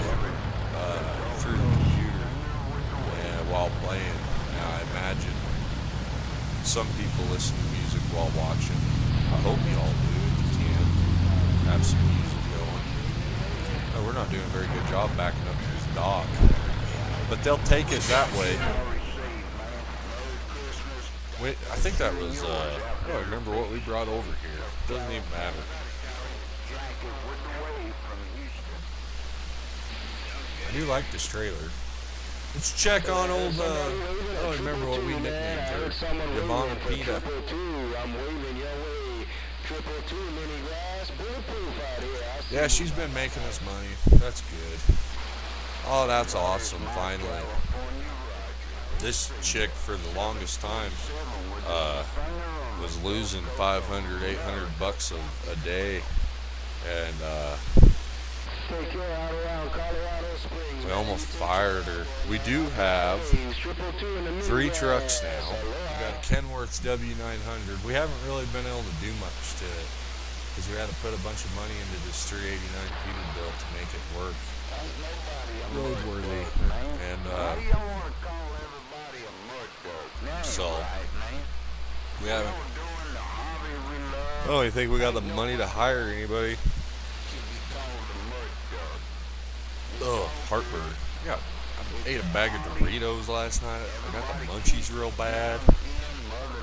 through the computer while playing. Now, I imagine some people listen to music while watching. I hope you all do if you can have some music going. No, we're not doing a very good job backing up to this dock, but they'll take it that way. Wait, I think that was, I don't remember what we brought over here. Doesn't even matter. I do like this trailer. Let's check on old, I don't remember what we nicknamed her. Yvonne Pita. Yeah, she's been making us money. That's good. Oh, that's awesome, finally. This chick, for the longest time, was losing $500, $800 a day, and we almost fired her. We do have 3 trucks now. We got a Kenworth's W900. We haven't really been able to do much to it because we had to put a bunch of money into this 389 Peterbilt to make it work roadworthy, and so we haven't. I don't even think we got the money to hire anybody. Oh, heartburn. Yeah, I ate a bag of Doritos last night. I got the munchies real bad,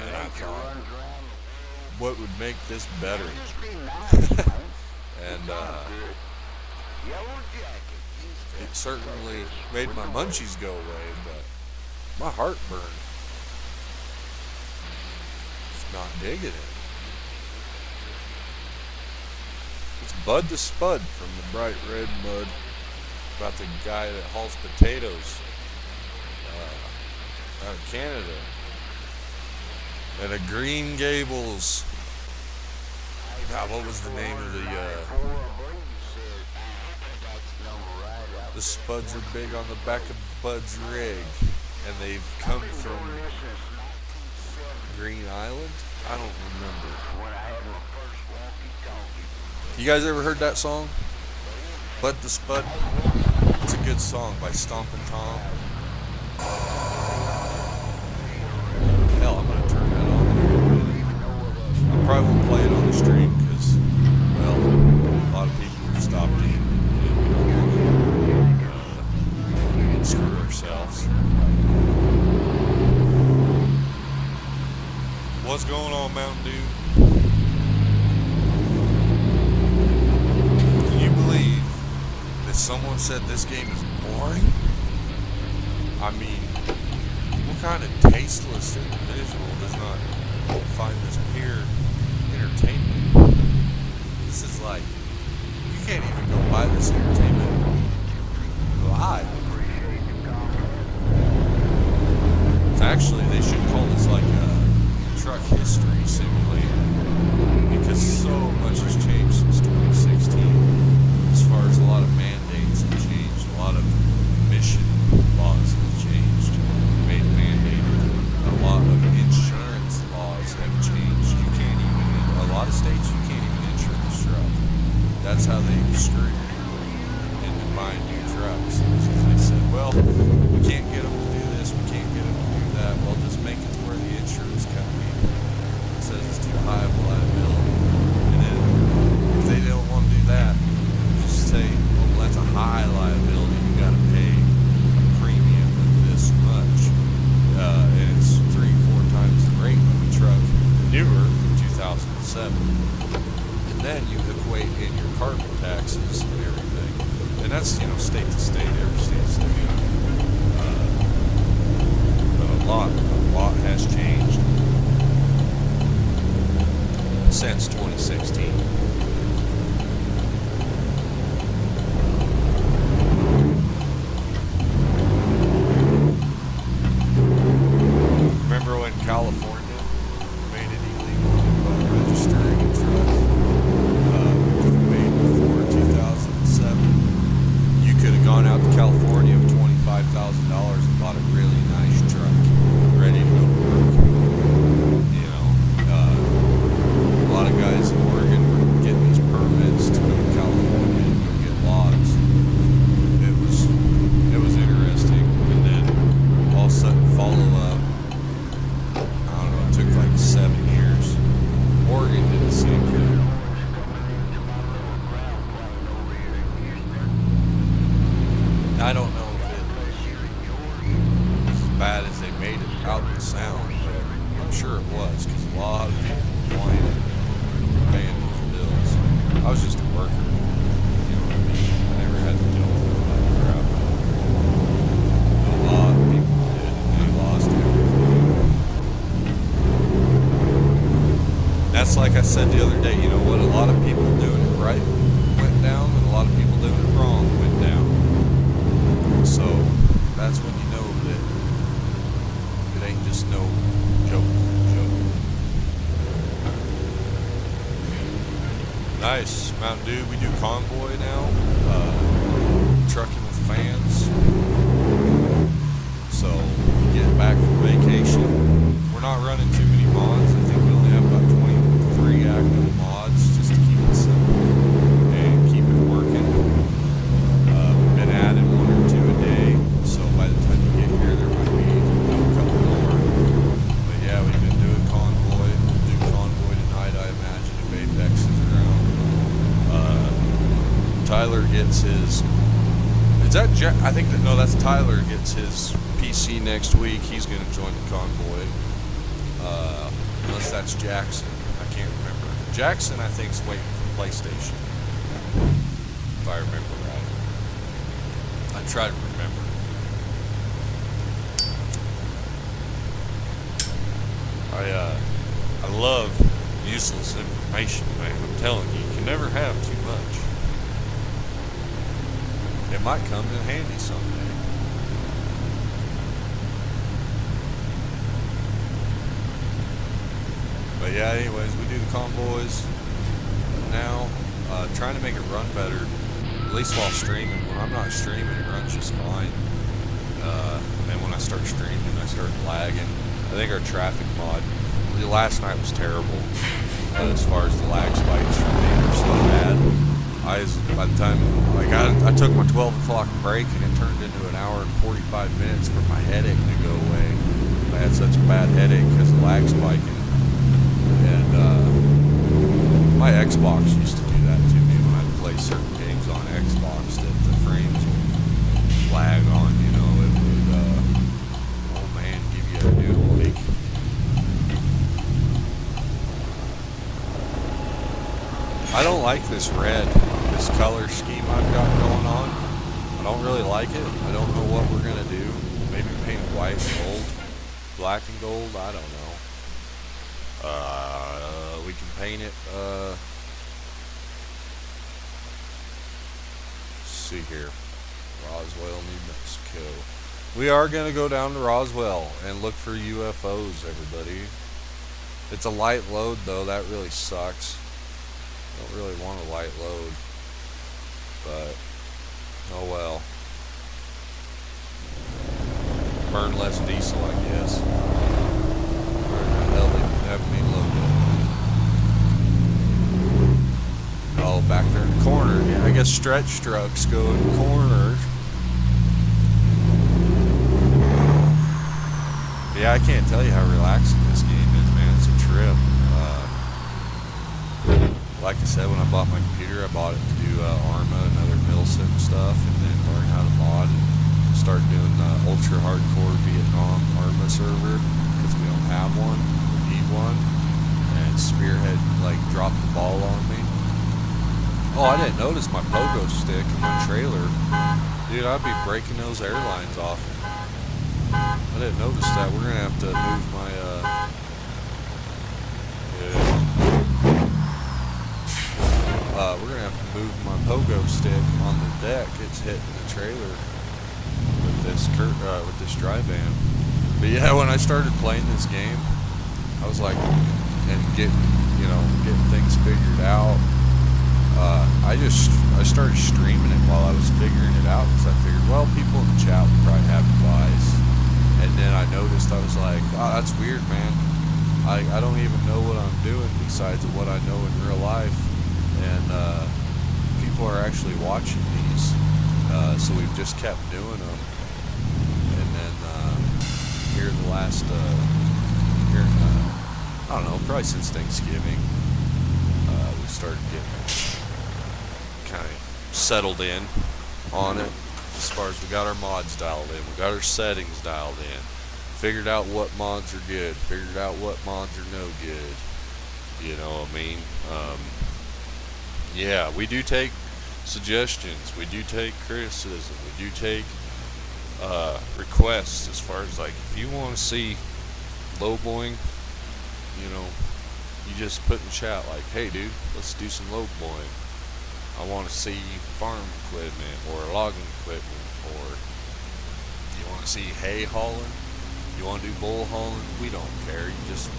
and I thought, what would make this better. Just be nice, man. And Yellow jacket. it certainly made my munchies go away, but my heartburn, just not digging it. It's Bud the Spud from the Bright Red Mud, about the guy that hauls potatoes out of Canada. And a Green Gables. God, what was the name of the Spuds are big on the back of Bud's rig, and they've come from Green Island? I don't remember. You guys ever heard that song? Bud the Spud? It's a good song by Stompin' Tom. Hell, I'm gonna turn that on. I probably won't play it on the stream because, well, a lot of people have stopped in and screw ourselves. What's going on, Mountain Dew? Can you believe that someone said this game is boring? I mean, what kind of tasteless individual does not find this pure entertainment? This is like, you can't even go buy this entertainment live. It's actually, they should call this like a truck history simulator, because so much has changed since 2016 as far as a lot of mandates have changed, a lot of emission laws have changed, made mandated, a lot of insurance laws have changed. You can't even, in a lot of states, you can't even insure this truck. That's how they screwed people into buying new trucks. Because they said, well, we can't get them to do this, we can't get them to do that. Well, just make it to where the insurance company says it's too high of a liability. And then if they don't want to do that, just say, well, that's a high liability, you got to pay a premium of this much. And it's 3-4 times the rate of a truck newer from 2007. And then you equate in your carbon taxes and everything. And that's, state to state, every state's different. But a lot has changed since 2016. Remember when California made it illegal to registering a truck? Made before 2007. You could have gone out to California with $25,000 and bought a really nice truck, ready to go to work. A lot of guys in Oregon were getting these permits to go to California and go get logs. It was interesting, and then all of a sudden follow up. I don't know, it took like 7 years. Oregon did the same thing. I don't know if it was as bad as they made it out and sound, but I'm sure it was, because a lot of people were whining, paying those bills. I was just a worker, you know what I mean? I never had to deal with all that crap. A lot of people did, and they lost everything. That's like I said the other day, you know what? A lot of people doing it right went down, and a lot of people doing it wrong went down. So that's when you know that it ain't just no joke. Nice. Mountain Dew, we do convoy now. Trucking with fans. So we get back from vacation. We're not running too many mods. I think we only have about 23 active mods just to keep it simple and keep it working. We've been adding 1 or 2 a day, so by the time you get here, there might be a couple more. But yeah, we've been doing convoy. We'll do convoy tonight, I imagine, if Apex is around. Tyler gets his. Is that I think that, no, that's Tyler gets his PC next week. He's going to join the convoy. Unless that's Jackson. I can't Jackson, I think, is waiting for PlayStation. If I remember right. I try to remember. I love useless information, man. I'm telling you, you can never have too much. It might come in handy someday. But yeah, anyways, we do the convoys now. Trying to make it run better, at least while streaming. When I'm not streaming, it runs just fine. And when I start streaming, I start lagging. I think our traffic mod last night was terrible as far as the lag spikes for me were so bad. By the time I took my 12 o'clock break and it turned into an hour and 45 minutes for my headache to go away. I had such a bad headache because of lag spiking. And my Xbox used to do that to me when I'd play certain games on Xbox that the frames would lag on, you know, it would, oh man, give you a noodle ache. I don't like this red, this color scheme I've got going on. I don't really like it. I don't know what we're going to do. Maybe paint it white and gold, black and gold, I don't know. We can paint it, let's see here, Roswell, New Mexico. We are going to go down to Roswell and look for UFOs, everybody. It's a light load, though. That really sucks. Don't really want a light load, but oh well. Burn less diesel, I guess. Where the hell did you have me loaded? Oh, back there in the corner. Yeah, I guess stretch trucks go in corners. Yeah, I can't tell you how relaxing this game is, man. It's a trip. Like I said, when I bought my computer, I bought it to do ARMA and other Milsim stuff, and then learn how to mod and start doing ultra hardcore Vietnam ARMA server, because we don't have one, we need one, and Spearhead like dropped the ball on me. Oh, I didn't notice my pogo stick in my trailer. Dude, I'd be breaking those airlines off. I didn't notice that. We're gonna have to move my we're gonna have to move my pogo stick on the deck. It's hitting the trailer with this dry van. But yeah, when I started playing this game, I was like, and getting things figured out. I started streaming it while I was figuring it out, because I figured, well, people in the chat would probably have advice. And then I noticed, I was like, oh, that's weird, man. I don't even know what I'm doing besides what I know in real life. And people are actually watching these, so we've just kept doing them. And then here in the last, I don't know, probably since Thanksgiving, we started getting kind of settled in on it. As far as we got our mods dialed in, we got our settings dialed in, figured out what mods are good, figured out what mods are no good. You know what I mean? Yeah, we do take suggestions, we do take criticism, we do take requests, as far as like, if you want to see lowboying, you know, you just put in chat like, hey dude, let's do some lowboying. I want to see farm equipment or logging equipment, or you want to see hay hauling, you want to do bull hauling, we don't care. You just,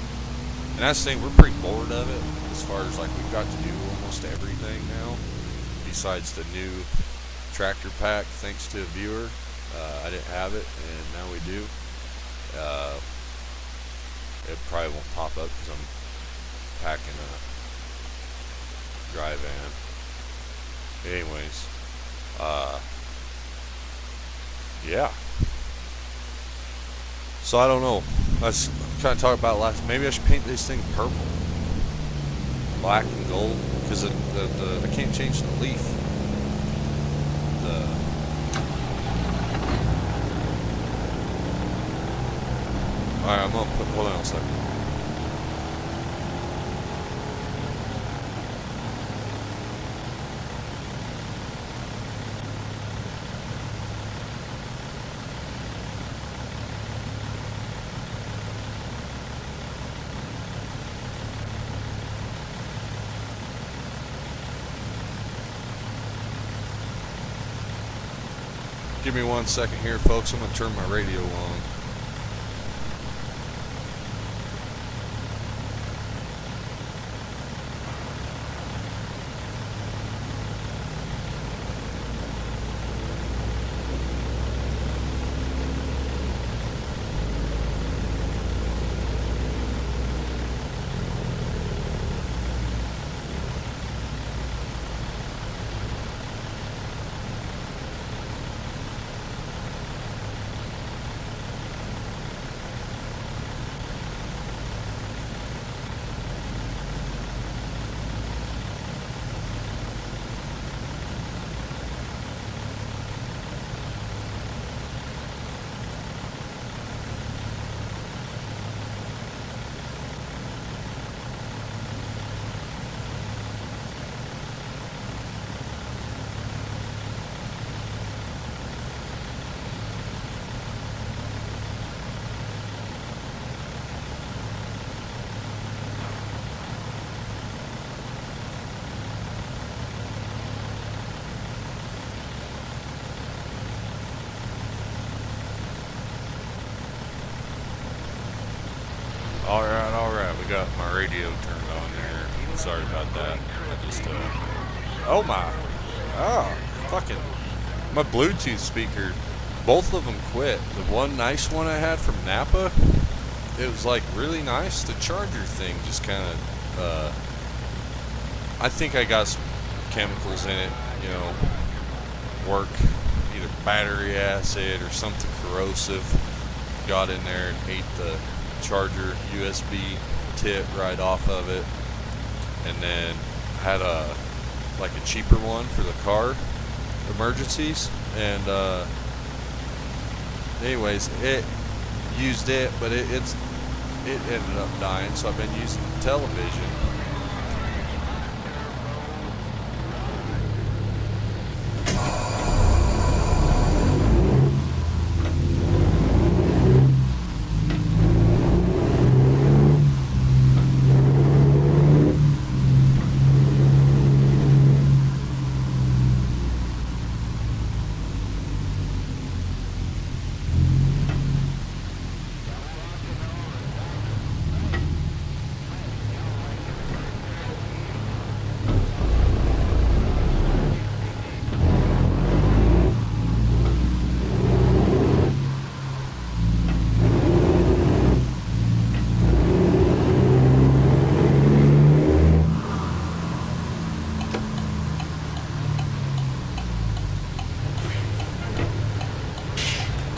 and that's the thing, we're pretty bored of it, as far as like, we've got to do almost everything now, besides the new tractor pack, thanks to a viewer. I didn't have it, and now we do. It probably won't pop up because I'm packing a dry van. Anyways, yeah. So I don't know. Let's kind of talk about last. Maybe I should paint these things purple, black and gold, because I can't change the leaf. All right, I'm gonna put. Hold on a second. Give me 1 second here, folks. I'm gonna turn my radio on. All right. We got my radio turned on there. Sorry about that. I just, oh my, fucking, my Bluetooth speaker, both of them quit. The one nice one I had from Napa, it was like really nice. The charger thing just kind of, I think I got some chemicals in it, you know, work, either battery acid or something corrosive got in there and ate the charger USB tip right off of it. And then had a cheaper one for the car emergencies, and anyways, it used it, but it ended up dying, so I've been using the television.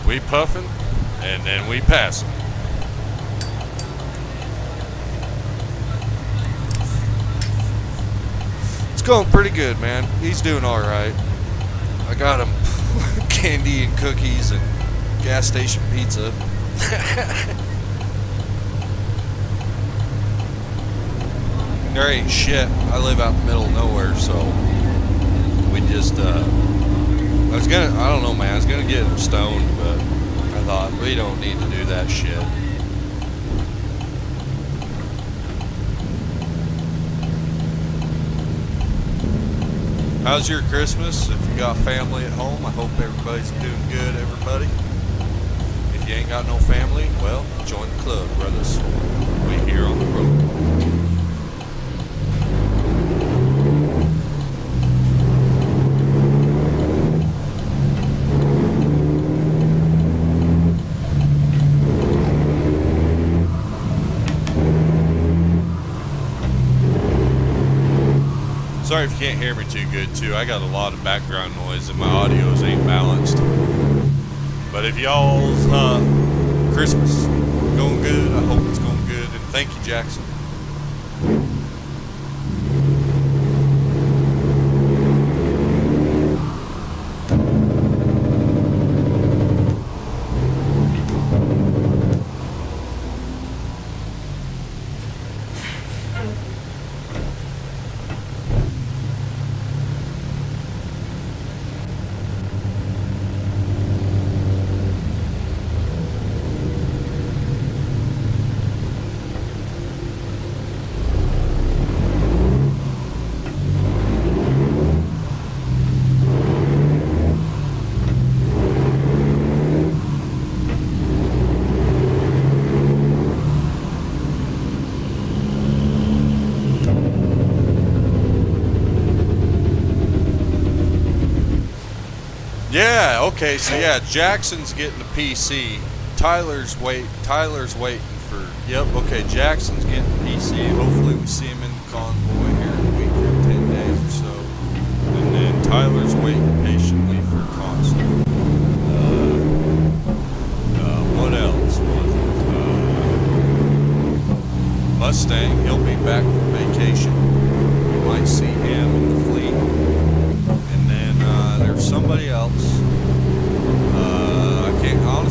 We puffing, and then we passing. It's going pretty good, man. He's doing all right. I got him candy and cookies and gas station pizza. There ain't shit. I live out in the middle of nowhere, so we just, I don't know, man. I was gonna get him stoned, but I thought we don't need to do that shit. How's your Christmas? If you got family at home, I hope everybody's doing good, everybody. If you ain't got no family, well, join the club, brothers. We here on the road. Sorry if you can't hear me too good, too. I got a lot of background noise and my audios ain't balanced. But if y'all's Christmas going good, I hope it's going good. And thank you, Jackson. Yeah, okay, so yeah, Jackson's getting a PC. Tyler's waiting for. Yep, okay, Jackson's getting a PC. Hopefully we see him in the convoy here in a week or 10 days or so. And then Tyler's waiting patiently for a console. What else was it? Mustang, he'll be back from vacation. We might see him in the fleet. And then there's somebody else.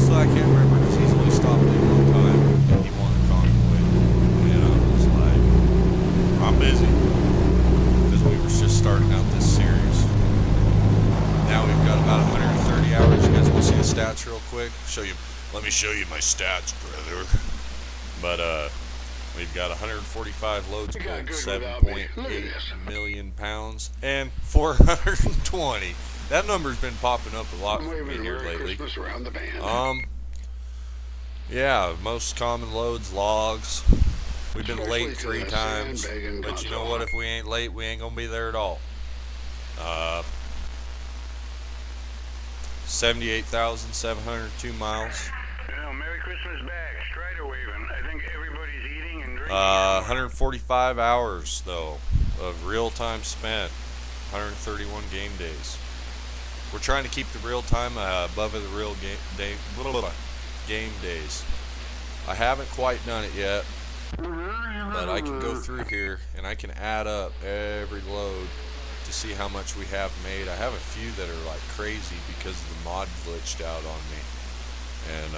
I can't remember because he's only stopped in one time and he wanted a convoy. And I was like, I'm busy because we were just starting out this series. Now we've got about 130 hours. You guys want to see the stats real quick? Let me show you my stats, brother. But we've got 145 loads pulled, 7.8 million pounds, and 420. That number's been popping up a lot for me here lately. Yeah, most common loads, logs. We've been late 3 times, but you know what? If we ain't late, we ain't gonna be there at all. 78,702 miles. Well, Merry Christmas back. Strider waving. I think everybody's eating and drinking. 145 hours though of real time spent. 131 game days. We're trying to keep the real time above the real game days. I haven't quite done it yet, but I can go through here and I can add up every load to see how much we have made. I have a few that are like crazy because the mod glitched out on me, and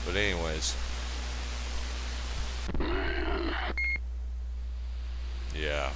but anyways, yeah.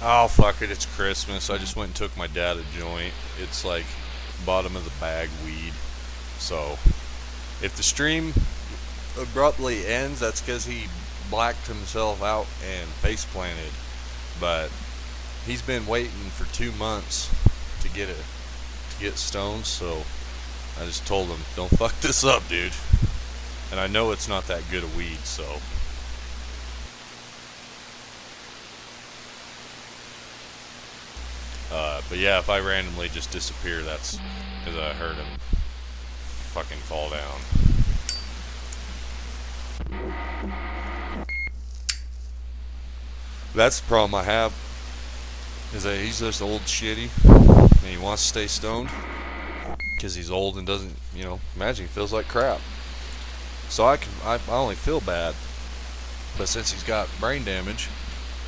Oh fuck it, it's Christmas. I just went and took my dad a joint. It's like bottom of the bag weed. So if the stream abruptly ends, that's because he blacked himself out and face planted. But he's been waiting for 2 months to get stones, so I just told him, don't fuck this up, dude. And I know it's not that good a weed, so. But yeah, if I randomly just disappear, that's because I heard him fucking fall down. That's the problem I have, is that he's just old shitty, and he wants to stay stoned, because he's old and doesn't, imagine he feels like crap. So I only feel bad, but since he's got brain damage,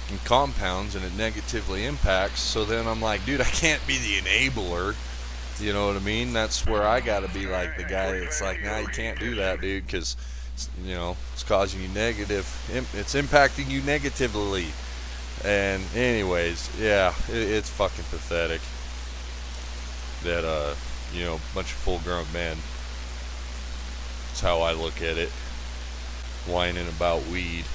and compounds and it negatively impacts, so then I'm like, dude, I can't be the enabler, you know what I mean? That's where I gotta be like the guy that's like, nah, you can't do that, dude, because it's causing you it's impacting you negatively. And anyways, yeah, it's fucking pathetic that a bunch of full grown men, that's how I look at it, whining about weed.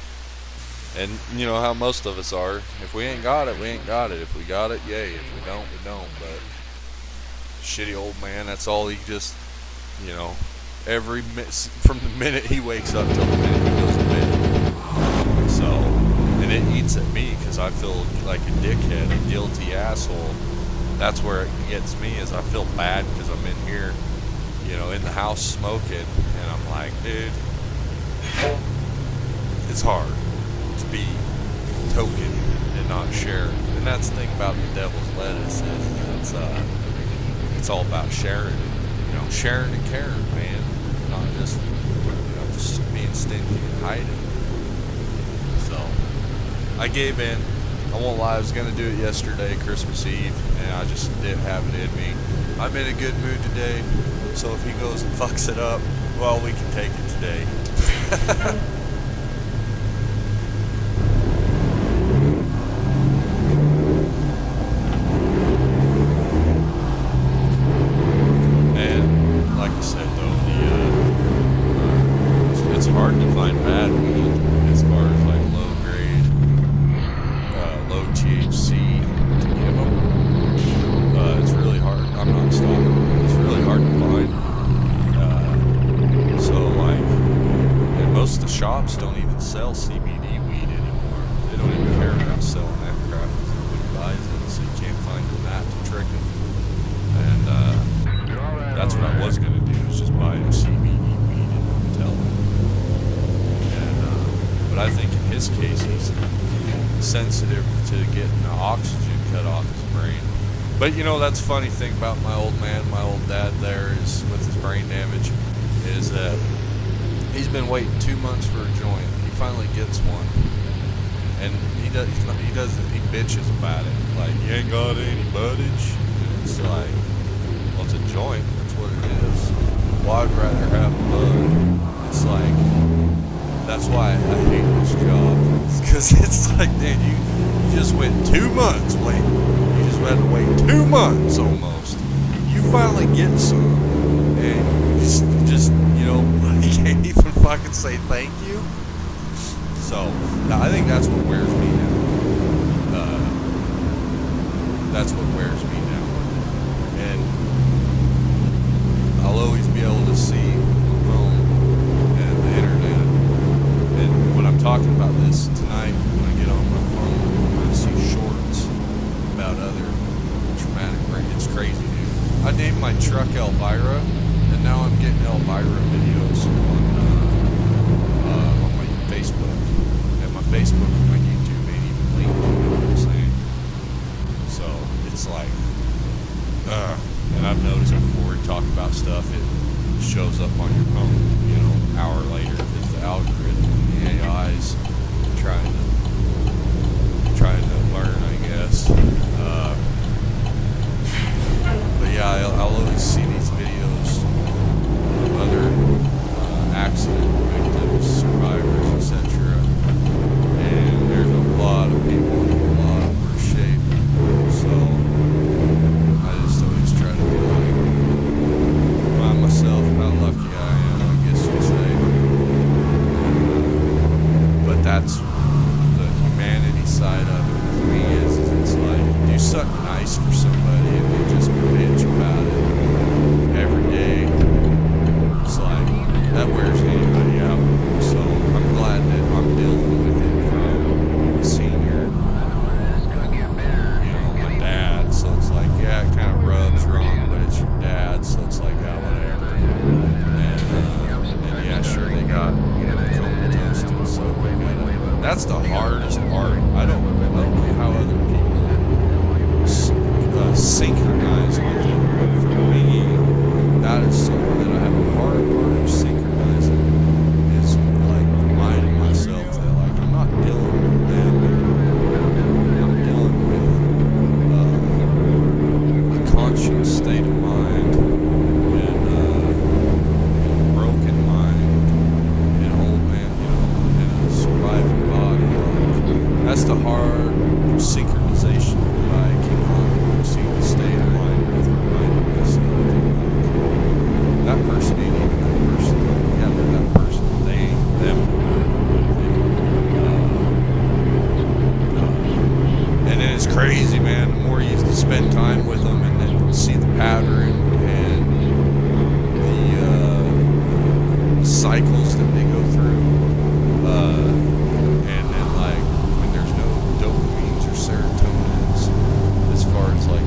And you know how most of us are. If we ain't got it, we ain't got it. If we got it, yay. If we don't, we don't. But shitty old man, that's all he just, you know, from the minute he wakes up till the minute he goes to bed. So, and it eats at me because I feel like a dickhead, a guilty asshole. That's where it gets me, is I feel bad because I'm in here, you know, in the house smoking, and I'm like, dude, it's hard to be token and not share. And that's the thing about the devil's lettuce, is it's all about sharing, you know, sharing and caring, man, not just, you know, just being stingy and hiding. So I gave in. I won't lie, I was going to do it yesterday, Christmas Eve, and I just didn't have it in me. I'm in a good mood today, so if he goes and fucks it up, well, we can take it today. And like I said, though, it's hard to find bad weed as far as like low grade, low THC to give them. It's really hard. I'm not stopping. It's really hard to find. So like, and most of the shops don't even sell CBD weed anymore. They don't even care about selling that crap because nobody buys it, so you can't find them that to trick them. And that's what I was gonna do, is just buy him CBD weed and tell him. And but I think in his case, he's sensitive to getting the oxygen cut off his brain. But you know, that's the funny thing about my old man, my old dad there, is with his brain damage, is that he's been waiting 2 months for a joint. He finally gets one, and he bitches about it. Like, you ain't got any budage. And it's like, well, it's a joint. That's what it is. Well, I'd rather have a bud. It's like, that's why I hate this job. Because it's like, dude, you just went 2 months waiting. You just had to wait 2 months almost. You finally get some, and you just you know, you can't even fucking say thank you. So, I think that's what wears me down. That's what wears me down. And I'll always be able to see the phone and the internet. And when I'm talking about this tonight, when I get on my phone, I'm going to see shorts about other traumatic brain. It's crazy, dude. I named my truck Elvira, and now I'm getting Elvira videos on my Facebook. And my Facebook and my YouTube ain't even linked, you know what I'm saying? So, it's like, and I've noticed before we talk about stuff, it shows up on your phone, you know, an hour later, because the algorithm and the AI's trying to learn, I guess. But yeah, I'll always see these videos of other accident victims, survivors, etc. And there's a lot of people in a lot of worse shape. So I just always try to be like, remind myself how lucky I am, I guess you'd say. But that's the humanity side of it with me, is it's like, do something nice for somebody and they just bitch about it every day. It's like, that wears anybody out. So I'm glad that I'm dealing with it from a senior, you know, my dad. So it's like, yeah, it kind of rubs wrong, but it's your dad, so it's like, yeah, whatever. And yeah, sure, they got, you know, comatose, and so we gotta, that's the hardest part. I don't know how other people synchronize with it. But for me, that is something that I have a hard part of synchronizing, is like reminding myself that, like, I'm not dealing with them, I'm dealing with a conscious state of mind, and a broken mind, and an old man, you know, and a surviving body. That's the hard synchronization that I can see the state of mind with, reminding myself that person ain't even that person. Yeah, they're that person. They ain't them. crazy, man. The more you spend time with them and then see the pattern and the cycles that they go through, and then like when there's no dopamines or serotonins, as far as like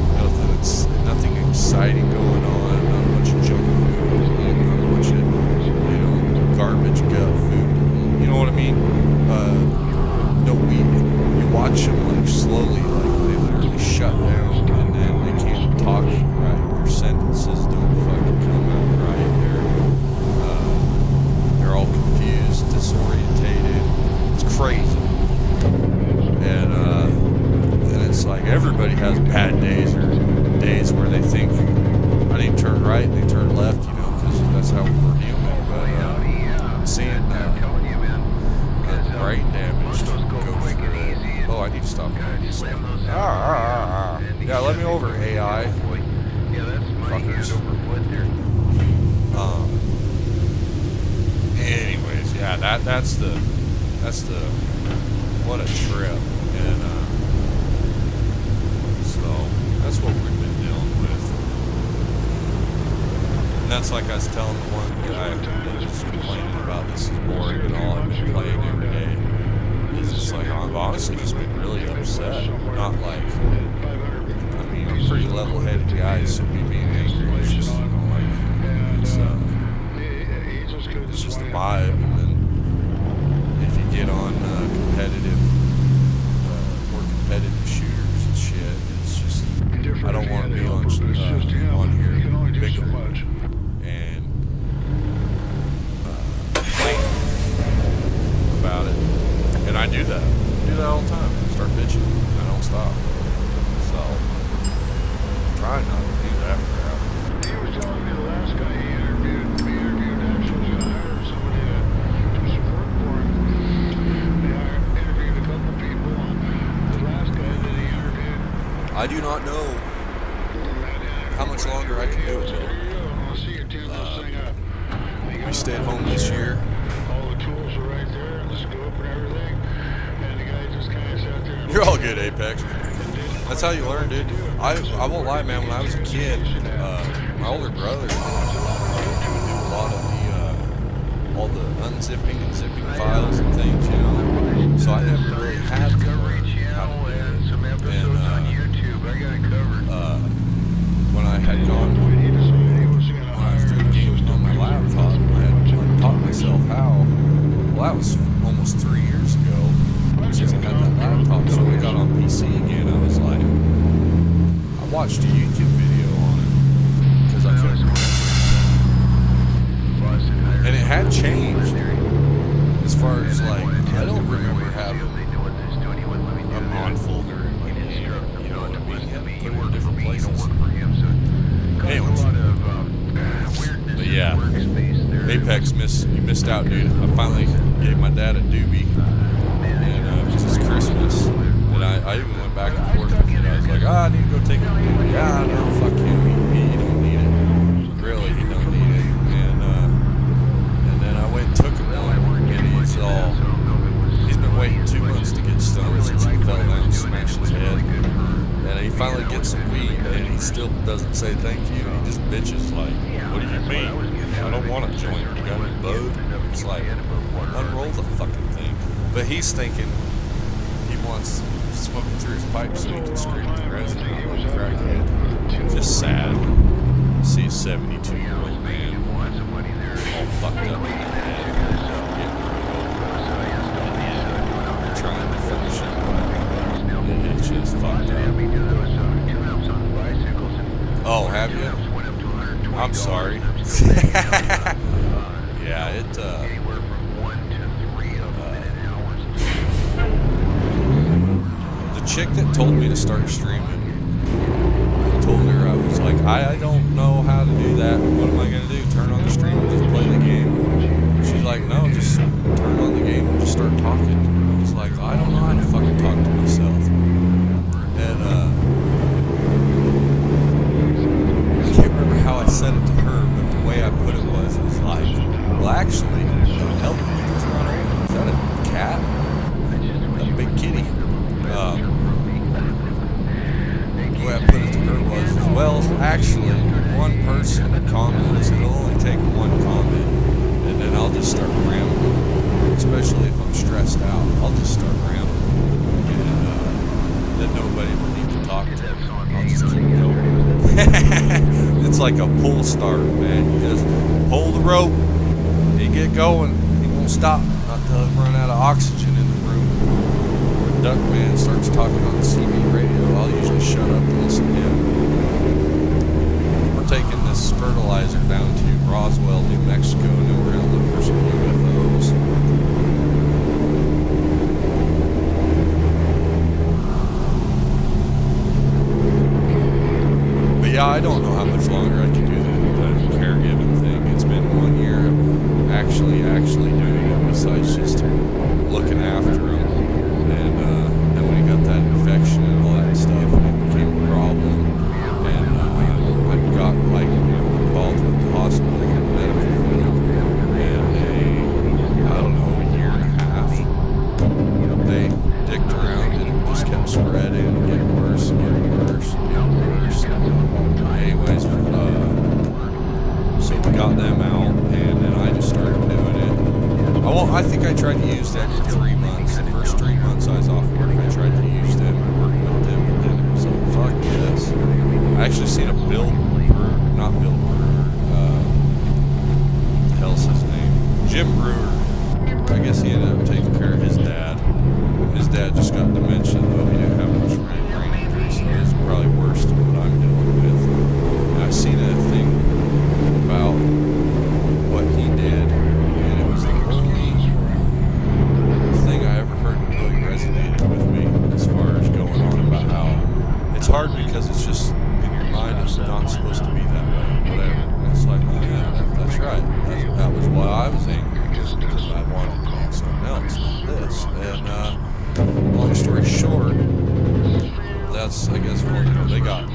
nothing exciting going on, not a bunch of junk food, not a bunch of garbage gut food. You know what I mean? No weed. You watch them like slowly, like they literally shut down, and then they can't talk right. Their sentences don't fucking come out right. They're all confused, disorientated. It's crazy. And it's like everybody has bad days or days where they think I need to turn right and they turn left, because that's how we're human. But seeing brain damage go through it. Oh, I need to stop. Yeah, let me over, AI. Fuckers. Anyways, yeah, that's the what a trip. And so that's what we've been dealing with. And that's like I was telling the one guy who was complaining about this is boring and all I've been playing every day. It's just like I've honestly just been really upset. Not like, I mean, I'm a pretty level-headed guy, so me being angry is just like it's just a vibe. And then if you get on competitive, more competitive shooters and shit, it's just I don't want to be on here bickering and about it. And I do that. I do that all the time. I start bitching. I don't stop. So, I'm trying not to do that crap. He was telling me the last guy he interviewed actually was going to hire somebody to support for him. They interviewed a couple people, and the last guy that he interviewed... I do not know how much longer I can do it, Bill. We stayed home this year. All the tools are right there, and the scope and everything. And the guy just kind of sat there and... You're all good, Apex. That's how you learn, dude. I won't lie, man. When I was a kid, my older brother would do a lot of all the unzipping and zipping files and things, So I never really had to learn how to do it. And when I had gone, when I was doing games on my laptop, I had taught myself how. Well, that was almost 3 years ago. Since I had that laptop, so when I got on PC again, I was like, I watched a YouTube video on it because I couldn't remember. And it had changed as far as like, I don't remember having a mod folder in my game, you know what I mean? Put it in different places. Anyways. But yeah, Apex, you missed out, dude. I finally gave my dad a doobie. Because it's Christmas, and I even went back and forth with it. I was like, I need to go take a doobie. Yeah, no, fuck him. He don't need it. Really, he don't need it. And then I went and took him one, and he's been waiting 2 months to get stoned since he fell down and smashed his head. And he finally gets some weed, and he still doesn't say thank you. He just bitches like, what do you mean? I don't want a joint. You got a boat? It's like, unroll the fucking thing. But he's thinking he wants smoking through his pipe so he can scrape the resin out like a crackhead. Just sad. See a 72-year-old man all fucked up in the head. Trying to finish it. It's just fucked up. Oh, have you? I'm sorry. Yeah, the chick that told me to start streaming, I told her, I was like, I don't know how to do that. What am I going to do? Turn on the stream and just play the game? She's like, no, just turn on the game and just start talking. I was like, I don't know how to fucking talk to myself. And I can't remember how I said it to her, but the way I put it was like, well, actually, help me just run over. Is that a cat? A big kitty. anybody that needs to talk to, I'll just keep going. It's like a pull start, man. You just pull the rope, you get going, he won't stop not till I run out of oxygen in the room. When Duck Man starts talking on the CB radio, I'll usually shut up and listen to him. We're taking this fertilizer down to Roswell, New Mexico, and then we're going to look for some UFOs. But yeah, I don't know how much longer I can do the caregiving thing. It's been 1 year actually doing it, besides just looking after him. And then when he got that infection and all that stuff, it became a problem. And I got called with the hospital and medical field, and I don't know, a year and a half, they dicked around and it just kept spreading and getting worse and getting worse and getting worse. Anyways, so we got them out, and then I just started doing it. I think I tried to use them for 3 months. The first 3 months I was off work, I tried to use them and work with them, but then it was like, fuck this. I actually seen a Bill Brewer, not Bill Brewer, what the hell's his name? Jim Brewer. I guess he ended up taking care of his dad. His dad just got dementia, though he didn't have much brain injury, so it's probably worse than what I'm dealing with. And I seen a thing about what he did, and it was the only thing I ever heard that really resonated with me as far as going on about how it's hard because it's just in your mind it's not supposed to be that way, whatever. And it's like, oh yeah, that's right. That was why I was angry, because I wanted to do something else, not this. And long story short, that's, I guess, well, they got,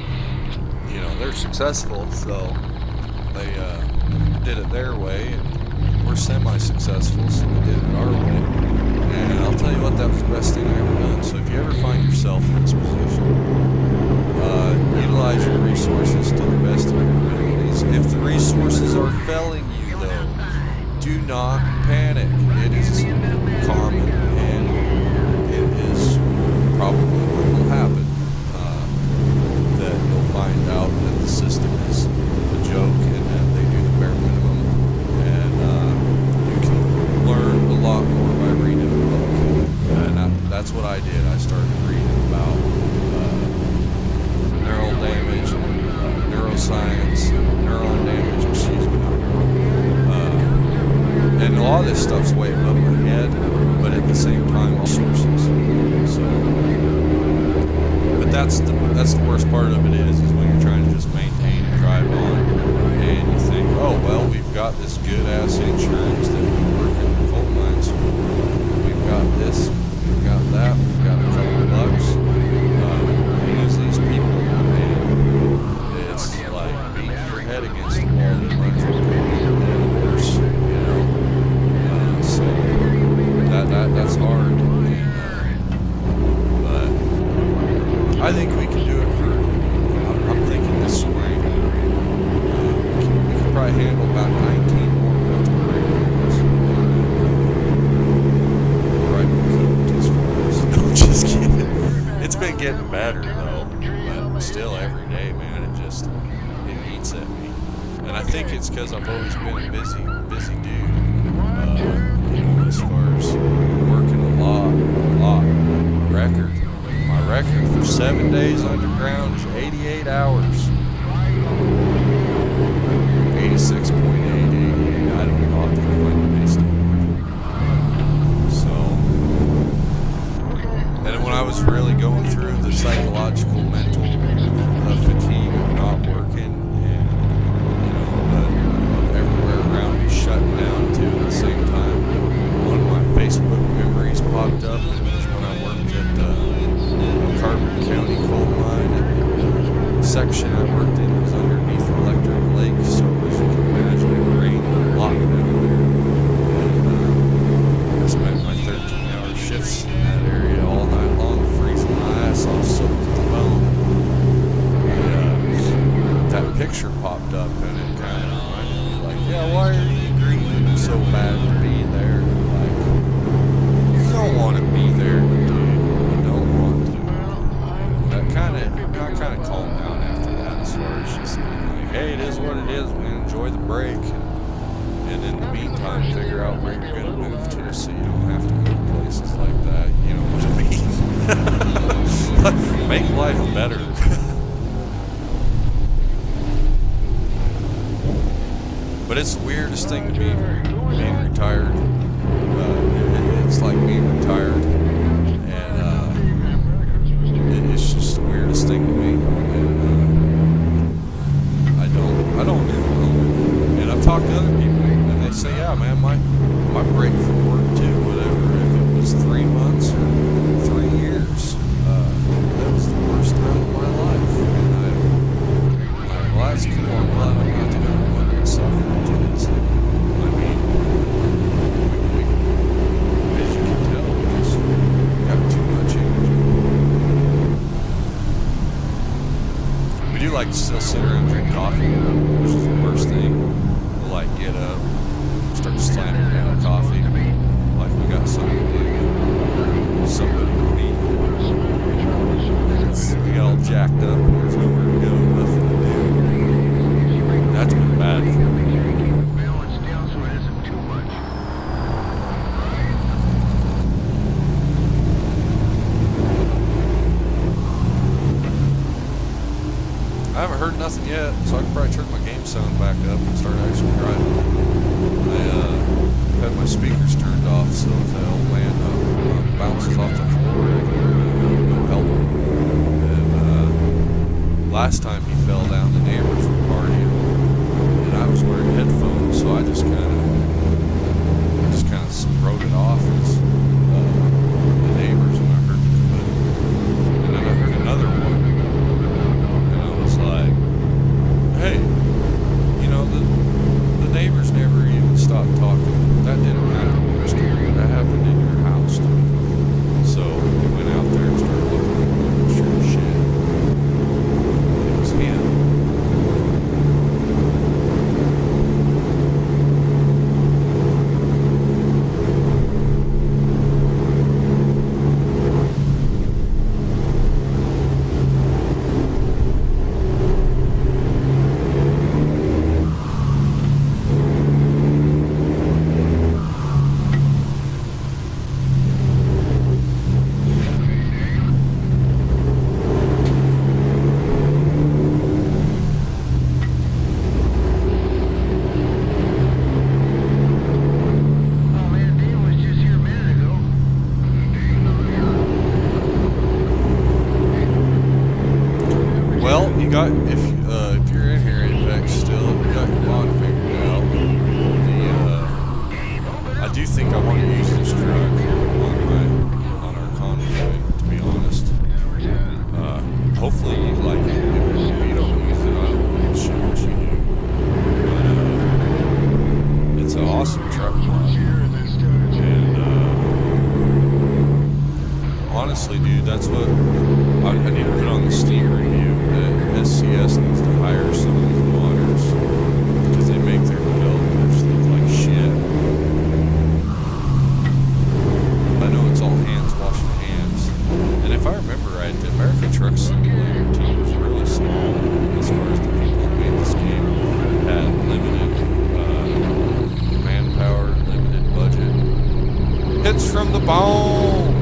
they're successful, so they did it their way, and we're semi-successful, so we did it our way. And I'll tell you what, that was the best thing I ever done. So if you ever find yourself in this position, utilize your resources to the best of your abilities. If the resources are failing you, though, do not panic. It is common, and it is probably what will happen. That you'll find out that the system is a joke and that they do the bare minimum. And you can learn a lot more by reading a book. And that's what I did. I started reading about neural damage and neuroscience, neuron damage, excuse me. And a lot of this stuff's way above my head, but at the same time, all sources. So, but that's the worst part of it is when you're trying to just maintain and drive on, and you think, oh well, we've got this good ass insurance that we work in the coal mines for. We've got this, we've got that, we've got a couple bucks. Use these people, and it's like beating your head against the wall. It runs with and worse, so that's hard. But I think we can do it for. I'm thinking this spring. We can probably handle about 19 more mental radios. Right, as far as. No, I'm just kidding. It's been getting better though, but still every day, man, it eats at me. And I think it's because I've always been a busy dude. As far as working a lot. My record for 7 days underground is 88 hours. 86.8, 88. I don't know. I'll have to find the base number. So, and when I was really going through the psychological, mental fatigue of not working, and everywhere around me shutting down too at the same time, one of my Facebook memories popped up, and it was when I worked at Carbon County coal mine, and the section I worked in was underneath Electric Lake, so as you can imagine, it rained a lot down there. And I spent my 13-hour shifts in that area all night long, freezing my ass off, soaked to the bone. That picture popped up, and it kind of reminded me, like, yeah, why are you grieving so bad to be there? Like, you don't want to be there, dude. You don't want to. That break, and in the meantime, figure out where you're going to move to, so you don't have to go to places like that. You know what I mean? Make life better. But it's the weirdest thing to me, being retired. It's like being retired, and it's just the weirdest thing to me. And I don't know. And I've talked to other people, and they say, yeah, man, my break from work too, whatever. If it was 3 months or 3 years, that was the worst time of my life. And I'm like, well, that's cool. I'm glad I'm not the only one that suffered. Because, I mean, as you can tell, we just got too much energy. We do like to still sit around and drink coffee, which is the worst thing. We'll like get up, start slamming down coffee, like we got something to do, somebody to meet. We got all jacked up, there's nowhere to go, nothing to do. That's been bad for me. I haven't heard nothing yet, so I could probably turn my game sound back up and start actually driving. I had my speakers turned off, so if that old man bounces off the floor, I can go help him. And last time he fell down, the neighbors were partying, and I was wearing headphones, so I just kind of wrote it off as the neighbors when I heard the clip. And then I heard another one. Like, hey, you know, the neighbors never even stopped talking. That didn't happen. That happened in your house. So we went out there and started looking at the sure as shit. It was him. If you're in here, Apex, still, you got your mod figured out. I do think I want to use this truck on our convoy, to be honest. Hopefully you like it. If you don't use it, I don't give a shit what you do. But it's an awesome truck mod. And honestly, dude, that's what I need to put on the Steam review. SCS needs to hire some of these modders because they make their developers look like shit. I know it's all hands washing hands. And if I remember right, the American Truck Simulator team was really small as far as the people who made this game. Had limited manpower, limited budget. Hits from the bone!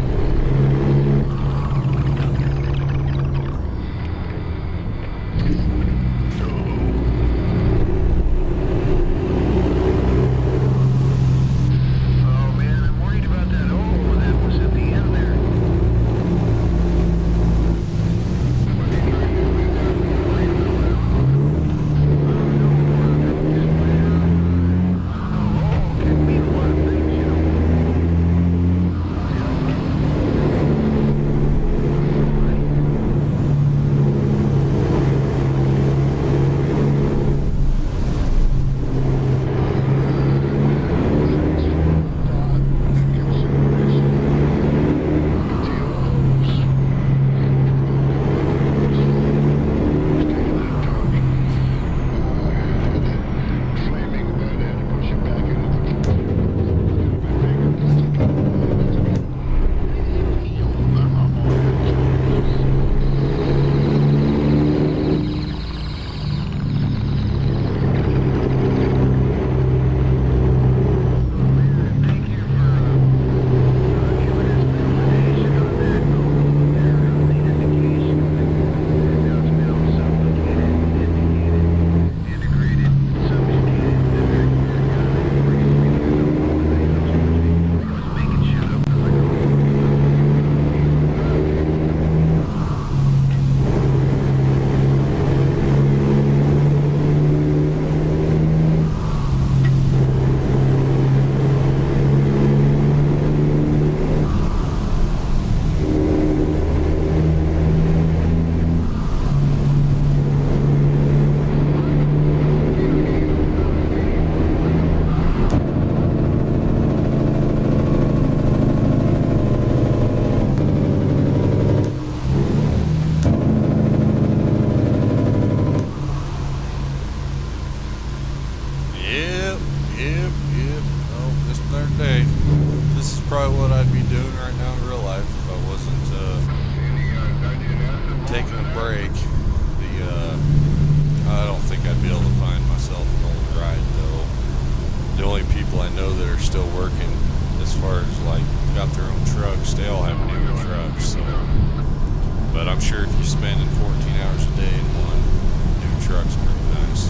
break. I don't think I'd be able to find myself an old ride though. The only people I know that are still working, as far as like got their own trucks, they all have newer trucks. So, but I'm sure if you're spending 14 hours a day in one, new truck's pretty nice.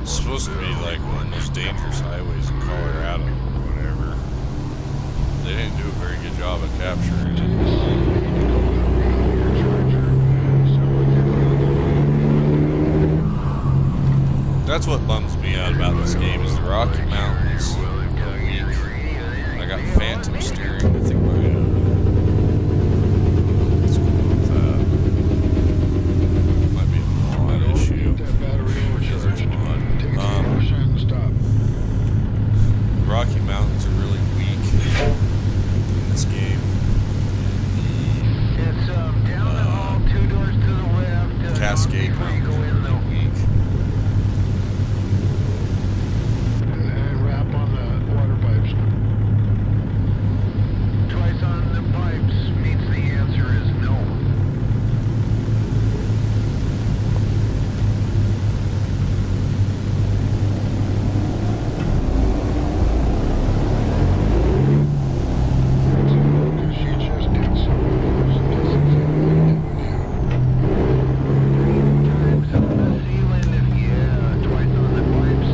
Supposed to be like one of the most dangerous highways in Colorado or whatever. They didn't do a very good job of capturing it. That's what bums me out about this game is the Rocky Mountains.